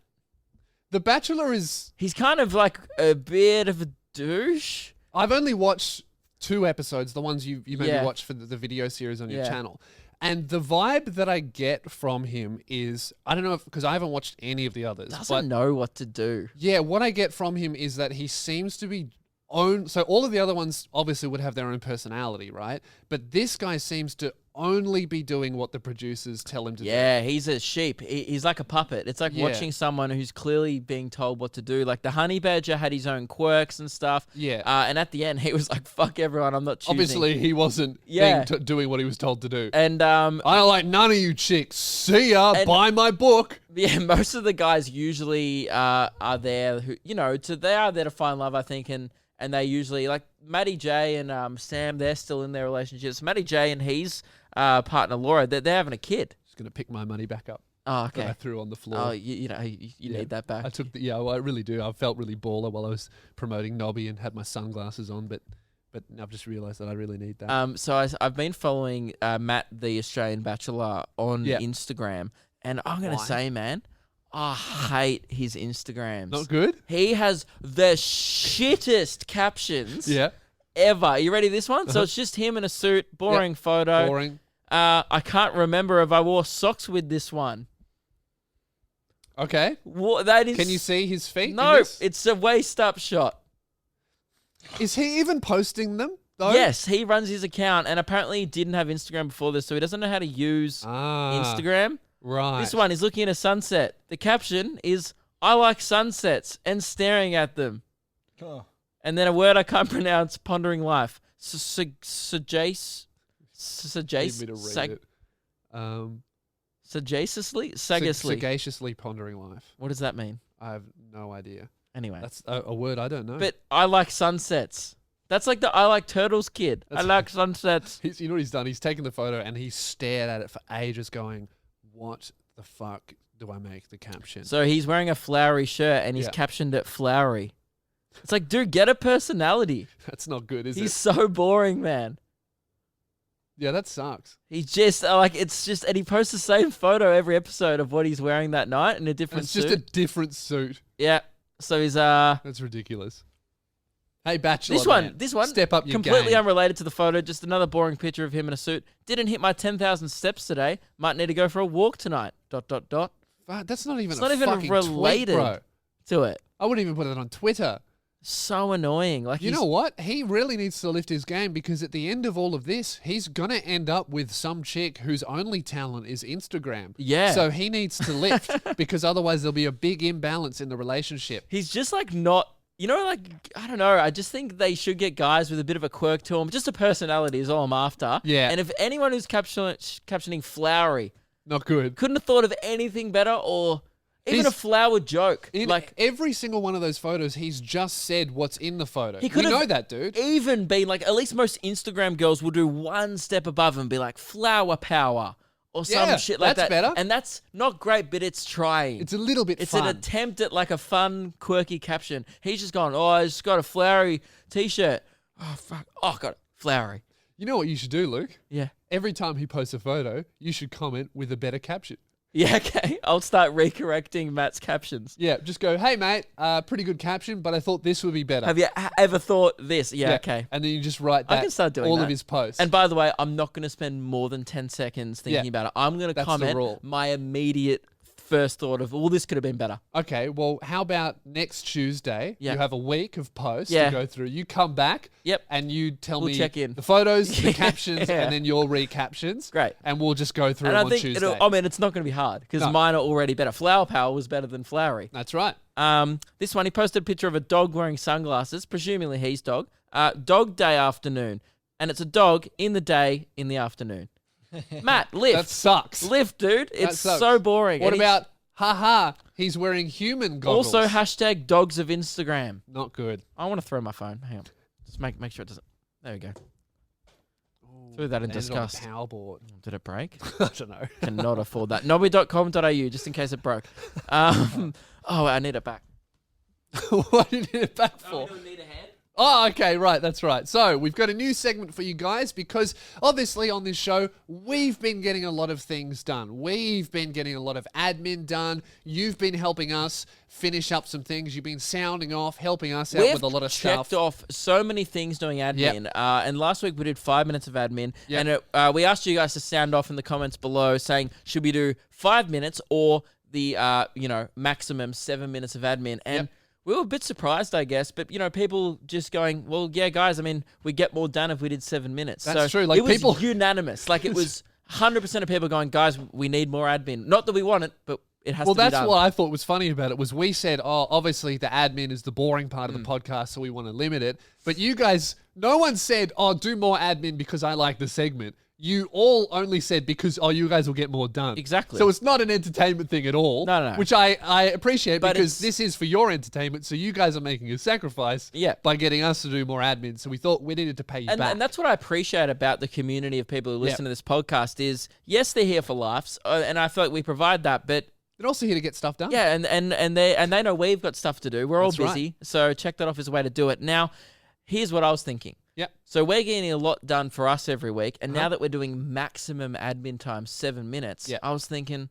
A: The Bachelor is.
B: He's kind of like a bit of a douche.
A: I've only watched 2 episodes, the ones you maybe
B: Yeah.
A: watched for the video series on your
B: Yeah.
A: channel. And the vibe that I get from him is, I don't know if, because I haven't watched any of the others.
B: Doesn't
A: but
B: know what to do.
A: yeah, what I get from him is that he seems to be so all of the other ones obviously would have their own personality, right? But this guy seems to only be doing what the producers tell him to do.
B: Yeah, he's a sheep. He's like a puppet. It's like
A: Yeah.
B: watching someone who's clearly being told what to do. Like the honey badger had his own quirks and stuff.
A: Yeah.
B: And at the end, he was like, "Fuck everyone, I'm not choosing."
A: Obviously, he wasn't
B: Yeah.
A: doing what he was told to do.
B: And
A: I don't like none of you chicks. See ya.
B: And-
A: Buy my book.
B: yeah, most of the guys usually are there who they are there to find love, I think, and they usually like Matty J and Sam. They're still in their relationships. Matty J and his partner Laura, they're having a kid.
A: Just gonna pick my money back up
B: Oh,
A: that I
B: okay.
A: threw on the floor.
B: Oh, you
A: Yeah.
B: need that back.
A: I took well, I really do. I felt really baller while I was promoting Nobby and had my sunglasses on, but I've just realised that I really need that.
B: So I've been following Matt, the Australian Bachelor, on
A: Yeah.
B: Instagram, and I'm gonna
A: Why?
B: say, man, I hate his Instagrams.
A: Not good.
B: He has the shittest captions
A: Yeah.
B: ever. You ready? This one? So it's just him in a suit, boring photo.
A: Boring.
B: I can't remember if I wore socks with this one.
A: Okay.
B: What, that is.
A: Can you see his feet? in
B: No,
A: this?
B: it's a waist up shot.
A: Is he even posting them? Though?
B: Yes, he runs his account, and apparently he didn't have Instagram before this, so he doesn't know how to use Instagram.
A: Right.
B: This one is looking at a sunset. The caption is, "I like sunsets and staring at them."
D: Oh.
B: And then a word I can't pronounce, pondering life. Sagacious?
A: Need me to read it.
B: Sagaciously? Sagaciously.
A: Sagaciously pondering life.
B: What does that mean?
A: I have no idea.
B: Anyway.
A: That's a word I don't know.
B: But I like sunsets. That's like the I like turtles kid. I
A: That's-
B: like sunsets.
A: You know what he's done? He's taken the photo and he stared at it for ages, going, "What the fuck do I make the caption?"
B: So he's wearing a flowery shirt and he's
A: Yeah.
B: captioned it flowery. It's like, dude, get a personality.
A: That's not good, is
B: He's
A: it?
B: so boring, man.
A: Yeah, that sucks.
B: He's just it's just, and he posts the same photo every episode of what he's wearing that night in a
A: And
B: different
A: it's
B: suit.
A: just a different suit.
B: Yeah. So he's
A: That's ridiculous. Hey, Bachelor.
B: this one,
A: Step up your
B: completely
A: game.
B: unrelated to the photo, just another boring picture of him in a suit. Didn't hit my 10,000 steps today. Might need to go for a walk tonight. ...
A: Fuck, that's not even
B: It's
A: a
B: not even
A: fucking
B: related.
A: tweet, bro.
B: To it.
A: I wouldn't even put it on Twitter.
B: So annoying. Like
A: You know what? He really needs to lift his game because at the end of all of this, he's going to end up with some chick whose only talent is Instagram.
B: Yeah.
A: So he needs to lift because otherwise there'll be a big imbalance in the relationship.
B: he's just like not. Like, I don't know. I just think they should get guys with a bit of a quirk to them. Just a personality is all I'm after.
A: Yeah.
B: And if anyone who's captioning flowery
A: Not good.
B: couldn't have thought of anything better, or even
A: He's-
B: a flower joke.
A: In
B: Like,
A: every single one of those photos, he's just said what's in the photo.
B: He
A: We
B: could've
A: know that, dude.
B: even been like, at least most Instagram girls will do one step above and be like flower power or some
A: Yeah,
B: shit like
A: that's
B: that.
A: better.
B: And that's not great, but it's trying.
A: It's a little bit
B: It's
A: fun.
B: an attempt at like a fun, quirky caption. He's just gone, "Oh, I just got a flowery t-shirt. Oh, fuck. Oh, got it. Flowery."
A: You know what you should do, Luke?
B: Yeah.
A: Every time he posts a photo, you should comment with a better caption.
B: Yeah, okay. I'll start recorrecting Matt's captions.
A: Yeah, just go, "Hey, mate, pretty good caption, but I thought this would be better."
B: Have you ever thought this? Yeah, okay.
A: And then you just write
B: I
A: that
B: can start doing
A: all
B: that.
A: of his posts.
B: And by the way, I'm not going to spend more than 10 seconds thinking
A: Yeah.
B: about it. I'm going to
A: That's the
B: comment
A: rule.
B: my immediate first thought of, well, this could have been better.
A: Okay, well, how about next Tuesday?
B: Yeah.
A: You have a week of posts
B: Yeah.
A: to go through. You come back.
B: Yep.
A: And you tell
B: We'll
A: me
B: check in.
A: the photos, the
B: Yeah.
A: captions, and then your recaptions.
B: Great.
A: And we'll just go through
B: And
A: them
B: I think
A: on Tuesday.
B: it's not going to be hard because
A: No.
B: mine are already better. Flower Power was better than Flowery.
A: That's right.
B: This one, he posted a picture of a dog wearing sunglasses, presumably his dog. Dog day afternoon. And it's a dog in the day, in the afternoon. Matt, lift.
A: That sucks.
B: Lift, dude. It's
A: sucks.
B: so boring.
A: What
B: And he's
A: about, haha, he's wearing human goggles?
B: also hashtag dogs of Instagram?
A: Not good.
B: I want to throw my phone. Hang on. Just make sure it doesn't. There we go. Threw that in
A: Landed on the
B: disgust.
A: power board.
B: Did it break?
A: I don't know.
B: Cannot afford that. Nobby.com.au, just in case it broke. Oh, I need it back.
A: What did you need it back for?
B: need a hand?
A: Oh, okay, right, that's right. So we've got a new segment for you guys because obviously on this show, we've been getting a lot of things done. We've been getting a lot of admin done. You've been helping us finish up some things. You've been sounding off, helping us out with a lot of
B: checked
A: stuff.
B: off so many things doing admin. And last week we did 5 minutes of admin.
A: Yep.
B: And we asked you guys to sound off in the comments below saying, should we do 5 minutes or the maximum 7 minutes of admin? And
A: Yep.
B: We were a bit surprised, I guess, but people just going, well, yeah, guys, I mean, we get more done if we did 7 minutes.
A: That's
B: so
A: true. Like,
B: it was
A: people-
B: unanimous. Like, it was 100% of people going, guys, we need more admin. Not that we want it, but it has
A: Well,
B: to be
A: that's
B: done.
A: what I thought was funny about it was we said, oh, obviously the admin is the boring part
B: Mm.
A: of the podcast, so we want to limit it. But you guys, no one said, oh, do more admin because I like the segment. You all only said because, oh, you guys will get more done.
B: Exactly.
A: So it's not an entertainment thing at all.
B: No.
A: Which I appreciate
B: But
A: because
B: it's-
A: this is for your entertainment. So you guys are making a sacrifice
B: Yeah.
A: by getting us to do more admin. So we thought we needed to pay you
B: And,
A: back.
B: and that's what I appreciate about the community of people who listen
A: Yep.
B: to this podcast is, yes, they're here for laughs, and I feel like we provide that, but
A: They're also here to get stuff done.
B: yeah, and they know we've got stuff to do. We're all
A: That's right.
B: busy, so check that off as a way to do it. Now, here's what I was thinking.
A: Yep.
B: So we're getting a lot done for us every week, and
A: Uh-huh.
B: now that we're doing maximum admin time, 7 minutes,
A: Yeah.
B: I was thinking,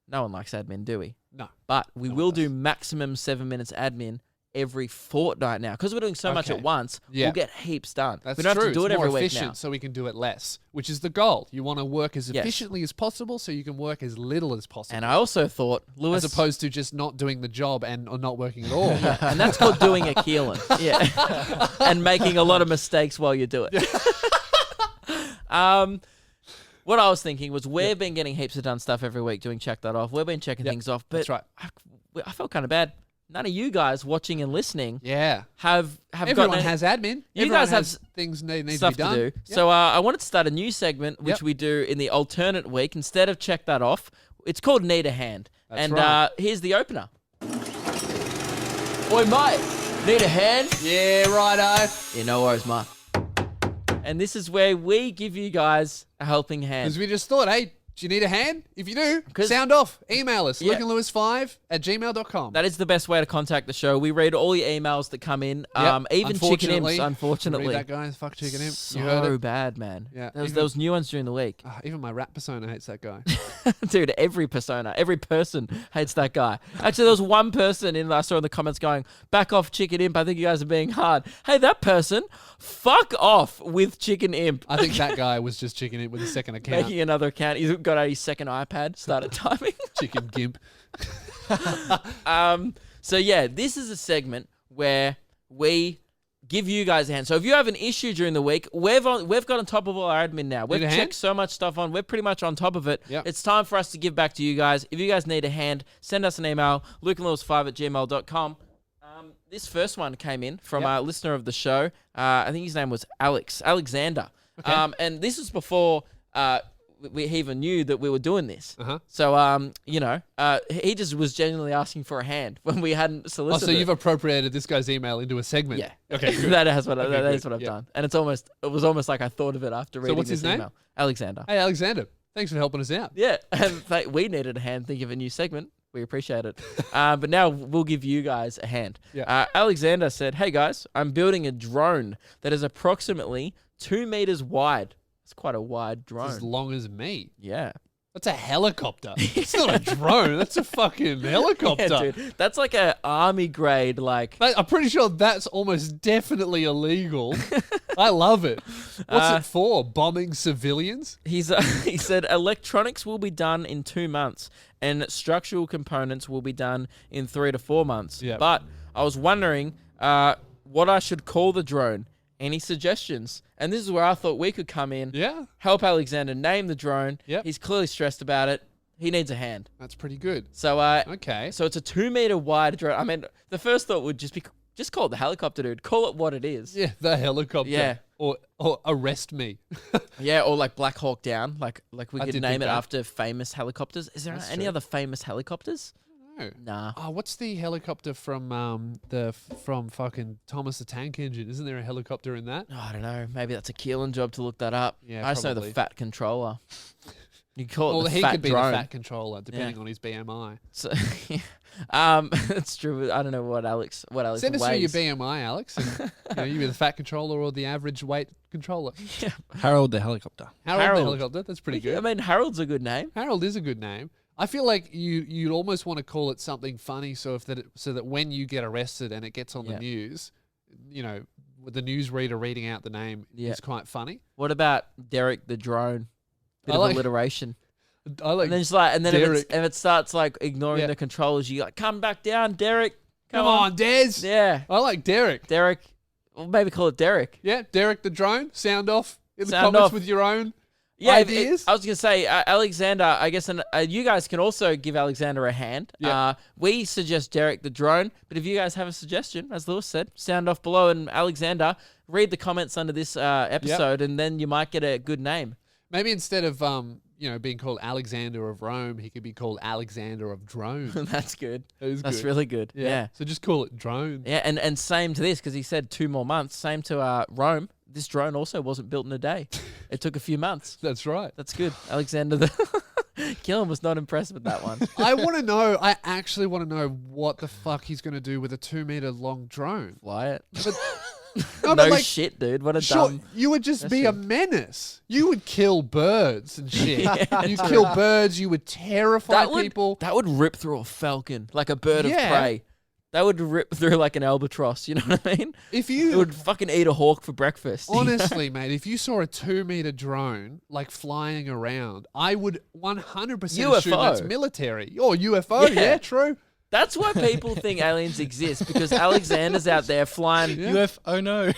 B: no one likes admin, do we?
A: No.
B: But we
A: No one
B: will
A: does.
B: do maximum 7 minutes admin every fortnight now. Because we're doing so much
A: Okay.
B: at once,
A: Yeah.
B: we'll get heaps done.
A: That's
B: we don't
A: true.
B: have to do
A: It's
B: it every
A: more
B: week
A: efficient,
B: now.
A: so we can do it less, which is the goal. You want to work as
B: Yes.
A: efficiently as possible, so you can work as little as possible,
B: And I also thought, Lewis,
A: as opposed to just not doing the job and or not working at all.
B: and that's called doing a Keelan. Yeah. And making a lot of mistakes while you do it. What I was thinking was we've been getting heaps of done stuff every week doing Check That Off. We've been checking
A: Yep,
B: things off, but
A: that's right.
B: I felt kind of bad. None of you guys watching and listening
A: Yeah,
B: have
A: everyone
B: got
A: has admin.
B: You
A: Everyone
B: guys have
A: has things need
B: stuff
A: to be done.
B: to do.
A: Yep.
B: So I wanted to start a new segment, which
A: Yep.
B: we do in the alternate week. Instead of Check That Off, it's called Need a Hand.
A: That's
B: and
A: right.
B: Here's the opener. Oi, mate. Need a hand?
A: Yeah, righto.
B: Yeah, no worries, mate. And this is where we give you guys a helping hand.
A: Because we just thought, hey, do you need a hand? If you do,
B: 'Cause-
A: sound off. Email us,
B: Yeah.
A: lukeandlewis5@gmail.com.
B: That is the best way to contact the show. We read all your emails that come in,
A: Yep.
B: even chicken imps,
A: Read
B: unfortunately.
A: that, guys. Fuck chicken imp.
B: So
A: You heard it.
B: bad, man.
A: Yeah,
B: There was new ones during the week.
A: Even my rap persona hates that guy.
B: Dude, every persona, every person hates that guy. Actually, there was one person I saw in the comments going, back off Chicken Imp, I think you guys are being hard. Hey, that person, fuck off with Chicken Imp.
A: I think that guy was just chicken imp with a second account.
B: Making another account. He got out his second iPad, started typing.
A: Chicken gimp.
B: So yeah, this is a segment where we give you guys a hand. So if you have an issue during the week, we've got on top of all our admin now. We've
A: Need a
B: checked
A: hand?
B: so much stuff on. We're pretty much on top of it.
A: Yep.
B: It's time for us to give back to you guys. If you guys need a hand, send us an email, lukeandlewis5@gmail.com. This first one came in from
A: Yep.
B: a listener of the show. I think his name was Alexander.
A: Okay.
B: And this was before we even knew that we were doing this.
A: Uh-huh.
B: So, he just was genuinely asking for a hand when we hadn't
A: Oh,
B: solicited.
A: so
B: it.
A: you've appropriated this guy's email into a segment.
B: Yeah.
A: Okay, good.
B: that is what,
A: Okay,
B: that is
A: good.
B: what I've
A: Yeah.
B: done. And it was almost like I thought of it after reading
A: what's
B: this
A: his name?
B: email. Alexander.
A: Hey, Alexander. Thanks for helping us out.
B: Yeah. And we needed a hand. Think of a new segment. We appreciate it. But now we'll give you guys a hand.
A: Yeah.
B: Alexander said, hey guys, I'm building a drone that is approximately 2 meters wide. It's quite a wide drone.
A: As long as me.
B: Yeah.
A: That's a helicopter. It's not a drone. That's a fucking helicopter.
B: Yeah, dude. That's like a army grade, like.
A: I'm pretty sure that's almost definitely illegal. I love it. What's it for? Bombing civilians?
B: He said electronics will be done in 2 months and structural components will be done in 3 to 4 months.
A: Yep.
B: But I was wondering what I should call the drone. Any suggestions? And this is where I thought we could come in,
A: Yeah,
B: help Alexander name the drone.
A: Yep.
B: He's clearly stressed about it. He needs a hand.
A: that's pretty good.
B: So
A: Okay.
B: so it's a 2 meter wide drone. I mean, the first thought would just call it the helicopter, dude. Call it what it is.
A: Yeah, the helicopter.
B: Yeah.
A: Or arrest me.
B: Yeah, or like Black Hawk Down. Like we
A: I
B: could
A: did
B: name
A: think
B: it
A: that.
B: after famous helicopters. Is there
A: That's
B: any
A: true.
B: other famous helicopters?
A: No.
B: Nah.
A: Oh, what's the helicopter from from fucking Thomas the Tank Engine? Isn't there a helicopter in that?
B: Oh, I don't know. Maybe that's a Keelan job to look that up.
A: Yeah,
B: I just know
A: probably.
B: the fat controller. You can call it
A: Well,
B: the
A: he
B: fat
A: could be
B: drone.
A: the fat controller, depending on his BMI.
B: So, that's true. I don't know what Alex
A: Send us through your
B: weighs.
A: BMI, Alex. And, you be the fat controller or the average weight controller.
D: Harold the helicopter.
A: Harold,
B: Harold.
A: the helicopter. That's pretty good.
B: I mean, Harold's a good name.
A: Harold is a good name. I feel like you'd almost want to call it something funny, so that when you get arrested and it gets on
B: Yeah.
A: the news, with the newsreader reading out the name
B: Yeah.
A: is quite funny.
B: What about Derek the drone? Bit
A: I
B: of
A: like-
B: alliteration.
A: I like
B: And then if
A: Derek.
B: it starts like ignoring
A: Yeah.
B: the controllers, you like come back down, Derek.
A: Come on, Des.
B: Yeah.
A: I like Derek.
B: Derek. Well, maybe call it Derek.
A: Yeah, Derek the drone. Sound off in the
B: Sound
A: comments
B: off.
A: with your own
B: Yeah,
A: ideas.
B: I was going to say, Alexander, I guess you guys can also give Alexander a hand.
A: Yeah.
B: We suggest Derek the drone, but if you guys have a suggestion, as Lewis said, sound off below. And Alexander, read the comments under this episode, and then you might get a good name.
A: Maybe instead of being called Alexander of Rome, he could be called Alexander of Drone.
B: That's good.
A: That
B: That's
A: good.
B: really good. Yeah.
A: So just call it Drone.
B: Yeah, and same to this, because he said 2 more months. Same to Rome. This drone also wasn't built in a day. It took a few months.
A: That's right.
B: That's good. Alexander the Killen was not impressed with that one.
A: I actually want to know what the fuck he's going to do with a 2-meter long drone.
B: Fly it.
A: No,
B: No
A: but like,
B: shit, dude. What a
A: sure,
B: dumb...
A: you would just be a menace. You would kill birds and shit.
B: Yeah,
A: You'd
B: true.
A: kill birds. You would terrify people.
B: That would rip through a falcon, like a bird
A: Yeah.
B: of prey. That would rip through like an albatross, you know what I mean?
A: If
B: It
A: you
B: would fucking eat a hawk for breakfast.
A: honestly, mate, if you saw a 2-meter drone like flying around, I would 100% assume
B: UFO.
A: that's military or UFO.
B: Yeah.
A: Yeah, true.
B: That's why people think aliens exist, because Alexander's out there flying.
A: Yeah.
D: UFO, oh no.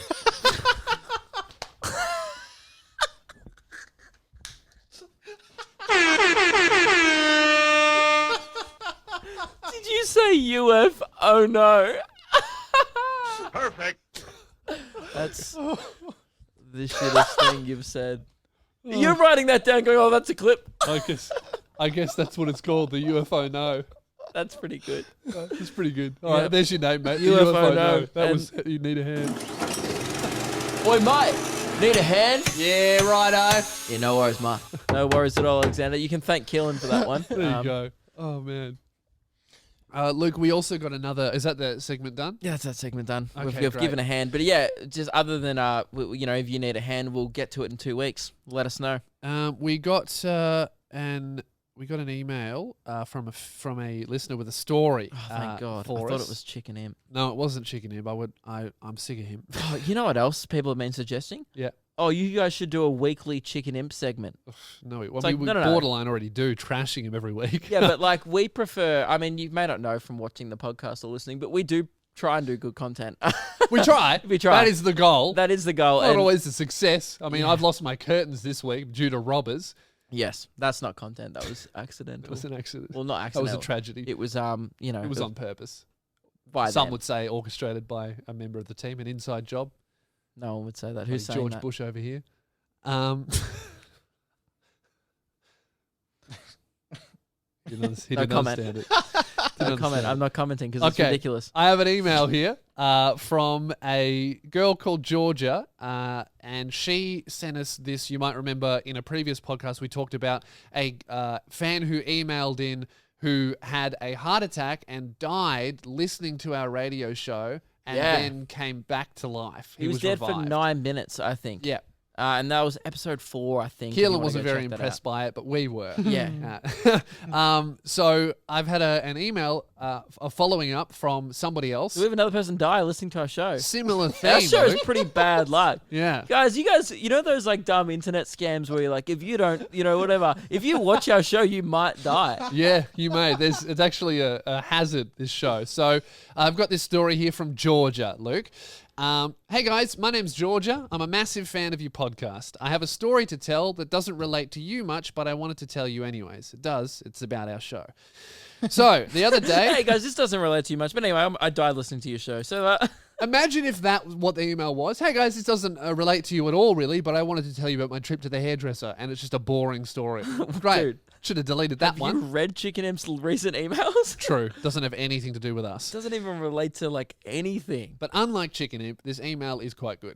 B: Did you say UFO? Oh no.
E: Perfect.
B: That's the shittest thing you've said. You're writing that down going, oh, that's a clip.
A: I guess that's what it's called, the UFO no.
B: That's pretty good.
A: It's pretty good. All right,
B: Yep.
A: there's your name, mate. The
B: UFO no.
A: That
B: And-
A: was you need a hand.
B: Boy, mate, need a hand?
A: Yeah, righto.
B: Yeah, no worries, mate. No worries at all, Alexander. You can thank Killen for that one.
A: There you go. Oh man. Luke, we also got another. Is that the segment done?
B: Yeah, that's that segment done.
A: Okay,
B: We've
A: great.
B: given a hand, but yeah, just other than if you need a hand, we'll get to it in 2 weeks. Let us know.
A: We got an email from a listener with a story.
B: Oh, thank God. I
A: for
B: thought
A: us.
B: it was Chicken Imp.
A: No, it wasn't Chicken Imp. I'm sick of him.
B: Oh, you know what else people have been suggesting?
A: Yeah.
B: Oh, you guys should do a weekly Chicken Imp segment.
A: No,
B: It's like,
A: we
B: no.
A: borderline already do, trashing him every week.
B: Yeah, but like we prefer. I mean, you may not know from watching the podcast or listening, but we do try and do good content.
A: we try.
B: We try.
A: That is the goal.
B: That is the goal.
A: Not
B: and
A: always a success. I mean,
B: Yeah.
A: I've lost my curtains this week due to robbers.
B: yes, that's not content. That was
A: It
B: accidental.
A: was an accident.
B: Well, not
A: That
B: accidental.
A: was a tragedy.
B: It was
A: It was on purpose.
B: by
A: Some
B: them.
A: would say orchestrated by a member of the team, an inside job.
B: No one would say that.
A: Like
B: Who's saying
A: George
B: that?
A: Bush over here. He didn't
B: No comment.
A: understand it.
B: No
A: Didn't
B: comment.
A: understand
B: I'm
A: it.
B: not commenting because it's
A: Okay.
B: ridiculous.
A: I have an email here from a girl called Georgia, and she sent us this. You might remember in a previous podcast we talked about a fan who emailed in who had a heart attack and died listening to our radio show and
B: Yeah.
A: then came back to life.
B: He was dead for
A: revived.
B: 9 minutes, I think.
A: Yeah.
B: And that was episode 4, I think. if you
A: Keelan
B: wanna
A: wasn't
B: go
A: very
B: check that
A: impressed by it, but we were.
B: out. Yeah.
A: So I've had an email following up from somebody else.
B: Do we have another person die listening to our show?
A: Similar theme.
B: Our show is
A: Luke.
B: pretty bad luck.
A: Yeah.
B: Guys, you know those like dumb internet scams where you're like, if you don't, whatever, if you watch our show, you might die.
A: Yeah, you may. It's actually a hazard, this show. So I've got this story here from Georgia, Luke. Hey guys, my name's Georgia. I'm a massive fan of your podcast. I have a story to tell that doesn't relate to you much, but I wanted to tell you anyways. It does. It's about our show. So the other day,
B: Hey guys, this doesn't relate to you much, but anyway, I died listening to your show. So
A: imagine if that was what the email was. Hey guys, this doesn't relate to you at all, really, but I wanted to tell you about my trip to the hairdresser, and it's just a boring story. Great.
B: Dude.
A: Should have deleted that
B: have
A: one.
B: you read Chicken Imp's recent emails?
A: True. Doesn't have anything to do with us.
B: Doesn't even relate to like anything.
A: But unlike Chicken Imp, this email is quite good.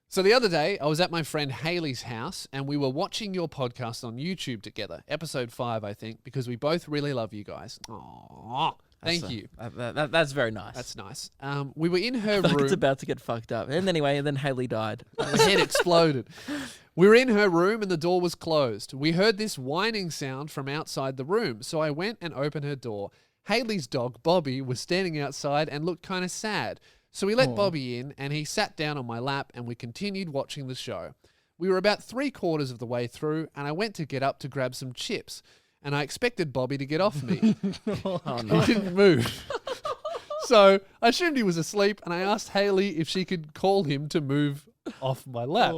A: So the other day, I was at my friend Haley's house and we were watching your podcast on YouTube together. Episode 5, I think, because we both really love you guys. Aww. Thank you.
B: That's very nice.
A: That's nice. We were in her
B: like
A: room.
B: it's about to get fucked up. And anyway, and then Haley died.
A: My head exploded. We were in her room and the door was closed. We heard this whining sound from outside the room, so I went and opened her door. Haley's dog, Bobby, was standing outside and looked kind of sad. So we let Bobby in and he sat down on my lap and we continued watching the show. We were about 3/4 of the way through and I went to get up to grab some chips and I expected Bobby to get off me.
B: Oh no.
A: He didn't move. So I assumed he was asleep, and I asked Haley if she could call him to move off my lap.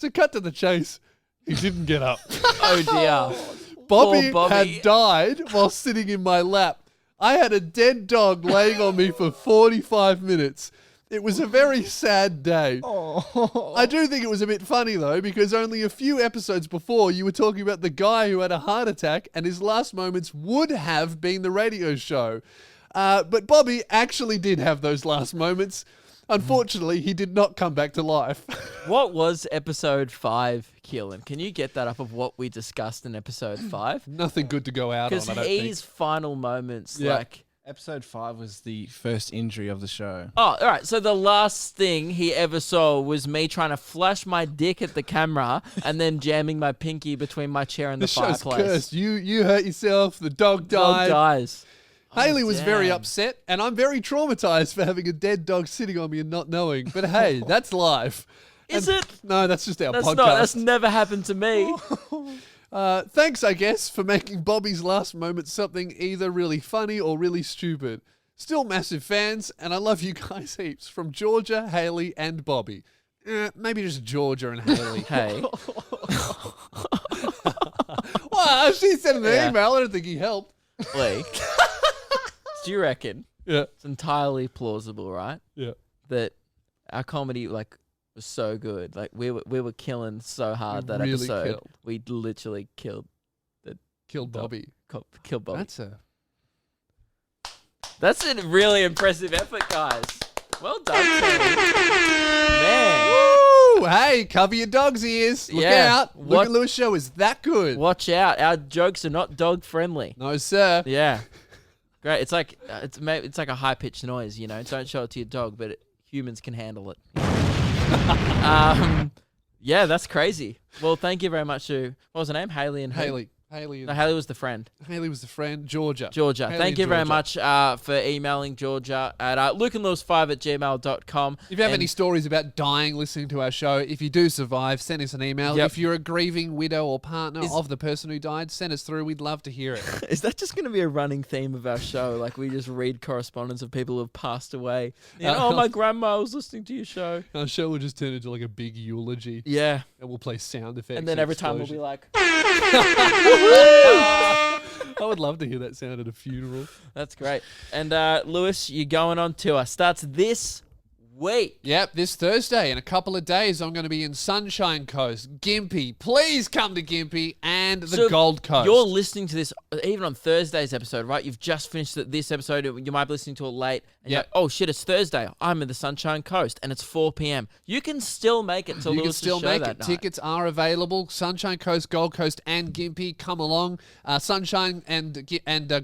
A: To cut to the chase, he didn't get up.
B: Oh dear.
A: Bobby,
B: Poor Bobby.
A: had died while sitting in my lap. I had a dead dog laying on me for 45 minutes. It was a very sad day. I do think it was a bit funny, though, because only a few episodes before you were talking about the guy who had a heart attack and his last moments would have been the radio show. But Bobby actually did have those last moments. Unfortunately, he did not come back to life.
B: What was episode 5, Keelan? Can you get that up of what we discussed in episode 5?
A: Nothing good to go out on,
B: Because
A: I don't think.
B: his final moments,
A: Yeah.
B: like...
D: Episode 5 was the first injury of the show.
B: Oh, all right. So the last thing he ever saw was me trying to flash my dick at the camera and then jamming my pinky between my chair and the
A: This show's
B: fireplace.
A: cursed. You hurt yourself. The dog
B: Dog
A: died.
B: dies.
A: Haley
B: Oh,
A: was very
B: damn.
A: upset, and I'm very traumatized for having a dead dog sitting on me and not knowing. But hey, that's life.
B: Is
A: And-
B: it?
A: No, that's just our
B: That's
A: podcast.
B: not. That's never happened to me.
A: Thanks, I guess, for making Bobby's last moment something either really funny or really stupid. Still massive fans, and I love you guys heaps. From Georgia, Haley, and Bobby. Maybe just Georgia and Haley.
B: Hey.
A: Well, she said in the
B: Yeah.
A: email. I don't think he helped.
B: Lee, do you reckon
A: Yeah,
B: it's entirely plausible, right?
A: yeah.
B: That our comedy like was so good. Like we were killing so hard that
A: really
B: episode.
A: killed.
B: We literally killed
A: Killed Bobby.
B: killed Bobby.
A: That's
B: That's a really impressive effort, guys. Well done, team. Man.
A: Woo! Hey, cover your dog's ears. Look
B: Yeah.
A: out. Luke
B: What-
A: and Lewis show is that good.
B: Watch out. Our jokes are not dog friendly.
A: No, sir.
B: Yeah. Great. It's like it's like a high pitched noise, you know. Don't show it to your dog, but humans can handle it. Yeah, that's crazy. Well, thank you very much to what was her name? Haley and who?
A: Haley. Haley.
B: No, Haley was the friend.
A: Haley was the friend. Georgia.
B: Georgia.
A: Haley
B: Thank
A: and
B: you very
A: Georgia.
B: much for emailing Georgia at lukeandlewis5@gmail.com.
A: If you have
B: And-
A: any stories about dying listening to our show, if you do survive, send us an email.
B: Yep.
A: If you're a grieving widow or partner
B: Is-
A: of the person who died, send us through. We'd love to hear it.
B: Is that just going to be a running theme of our show? Like we just read correspondence of people who have passed away. You know, oh, my grandma was listening to your show.
A: Our show will just turn into like a big eulogy,
B: Yeah.
A: and we'll play sound effects.
B: And then every time we'll be like,
A: I would love to hear that sound at a funeral.
B: that's great. And Lewis, you're going on tour. Starts this week.
A: Yep, this Thursday in a couple of days, I'm going to be in Sunshine Coast, Gympie. Please come to Gympie and the
B: So
A: Gold Coast.
B: You're listening to this even on Thursday's episode, right? You've just finished this episode. You might be listening to it late. And you're
A: Yep.
B: like, oh shit, it's Thursday. I'm in the Sunshine Coast and it's 4 p.m. You can still make it to
A: You can
B: Lewis's
A: still
B: show
A: make
B: that
A: it.
B: night.
A: Tickets are available. Sunshine Coast, Gold Coast, and Gympie. Come along. Sunshine and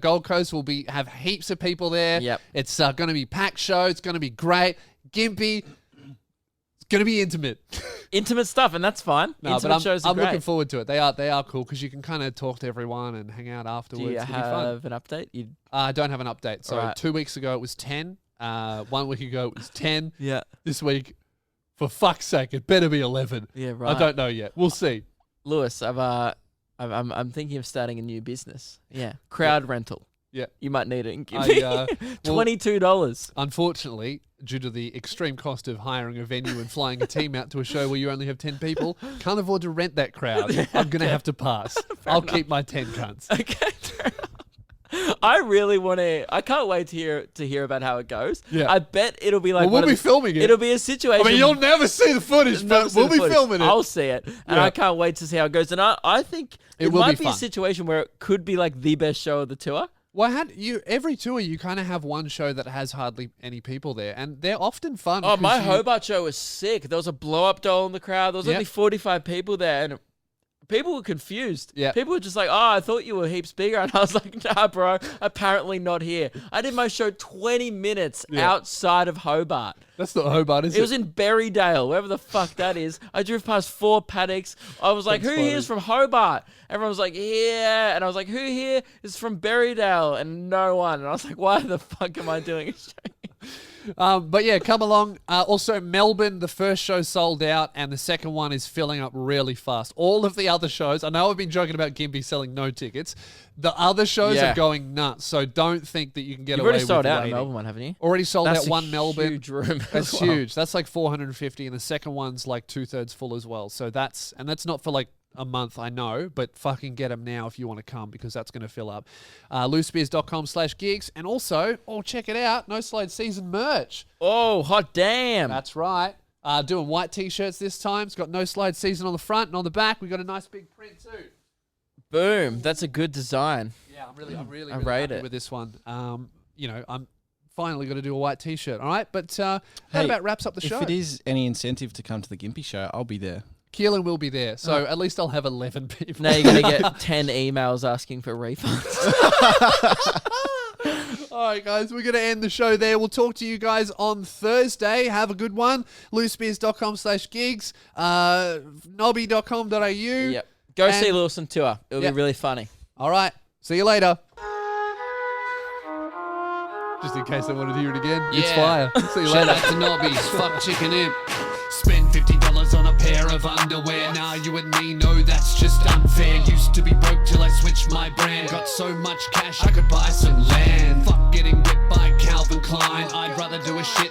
A: Gold Coast will have heaps of people there.
B: Yep.
A: It's going to be packed show. It's going to be great. Gympie. It's going to be intimate.
B: Intimate stuff, and that's fine.
A: No,
B: Intimate
A: but I'm,
B: shows are
A: I'm
B: great.
A: looking forward to it. They are cool because you can kind of talk to everyone and hang out afterwards.
B: Do you
A: It'll be fun.
B: have an update?
A: I don't have an update. So
B: Alright.
A: 2 weeks ago it was 10. 1 week ago it was 10.
B: Yeah.
A: This week, for fuck's sake, it better be 11.
B: Yeah, right.
A: I don't know yet. We'll see.
B: Lewis, I'm thinking of starting a new business. Yeah. Crowd rental.
A: Yeah.
B: You might need it and give me
A: well,
B: $22.
A: Unfortunately, due to the extreme cost of hiring a venue and flying a team out to a show where you only have 10 people, can't afford to rent that crowd. I'm going to have to pass. I'll keep my 10 cunts.
B: Okay. fair enough. I really want to. I can't wait to hear about how it goes.
A: Yeah.
B: I bet it'll be like.
A: Well,
B: one
A: we'll
B: of
A: be filming it.
B: It'll be a
A: I
B: situation.
A: mean, you'll never see the footage,
B: Never
A: but
B: see
A: we'll
B: the
A: be
B: footage.
A: filming it.
B: I'll see it, and
A: Yeah.
B: I can't wait to see how it goes. And I think
A: It
B: it
A: will
B: might
A: be
B: be a
A: fun.
B: situation where it could be like the best show of the tour.
A: Well, every tour you kind of have one show that has hardly any people there, and they're often fun.
B: Oh, my
A: 'cause you-
B: Hobart show was sick. There was a blow up doll in the crowd. There was
A: Yep.
B: only 45 people there, and people were confused.
A: Yeah.
B: People were just like, "Oh, I thought you were heaps bigger," and I was like, "Nah, bro. Apparently not here." I did my show 20 minutes
A: Yeah.
B: outside of Hobart.
A: That's not Hobart, is it?
B: It was in Berrydale, wherever the fuck that is. I drove past 4 paddocks. I was like,
A: That's
B: who here is
A: funny.
B: from Hobart? Everyone was like, yeah. And I was like, who here is from Berrydale? And no one. And I was like, why the fuck am I doing a show?
A: But yeah, come along. Also, Melbourne, the first show sold out, and the second one is filling up really fast. All of the other shows, I know I've been joking about Gympie selling no tickets. The other shows
B: Yeah.
A: are going nuts, so don't think that you can get
B: You've
A: away
B: already
A: with
B: sold out in
A: waiting.
B: Melbourne one, haven't you?
A: Already sold
B: That's
A: out
B: a
A: one Melbourne.
B: huge room.
A: That's
B: as well.
A: huge. That's like 450, and the second one's like 2/3 full as well. So that's not for like a month, I know, but fucking get them now if you want to come, because that's going to fill up. Loosespears.com/gigs, and also, check it out, No Slide season merch.
B: Oh, hot damn.
A: That's right. Doing white t-shirts this time. It's got No Slide season on the front, and on the back we got a nice big print too.
B: Boom. That's a good design.
A: Yeah, I'm really
B: I rate
A: happy
B: it.
A: with this one. I'm finally going to do a white t-shirt. All right, but that
D: Hey,
A: about wraps up the show.
D: If it is any incentive to come to the Gympie show, I'll be there.
A: Keelan will be there, so at least I'll have 11 people.
B: Now you're going to get 10 emails asking for refunds.
A: All right, guys, we're going to end the show there. We'll talk to you guys on Thursday. Have a good one. Loosespears.com/gigs, nobby.com.au.
B: Yep. Go see
A: And-
B: Lewis on tour. It'll
A: Yep.
B: be really funny.
A: All right, see you later. Just in case they wanted to hear it again, it's fire. See you
E: Shout
A: later.
E: out to Nobbies, fuck Chicken Imp. Spend $50 on a pair of underwear. Now you and me know that's just unfair. Used to be broke till I switched my brand. Got so much cash I could buy some land. Fuck getting whipped by Calvin Klein. I'd rather do a shit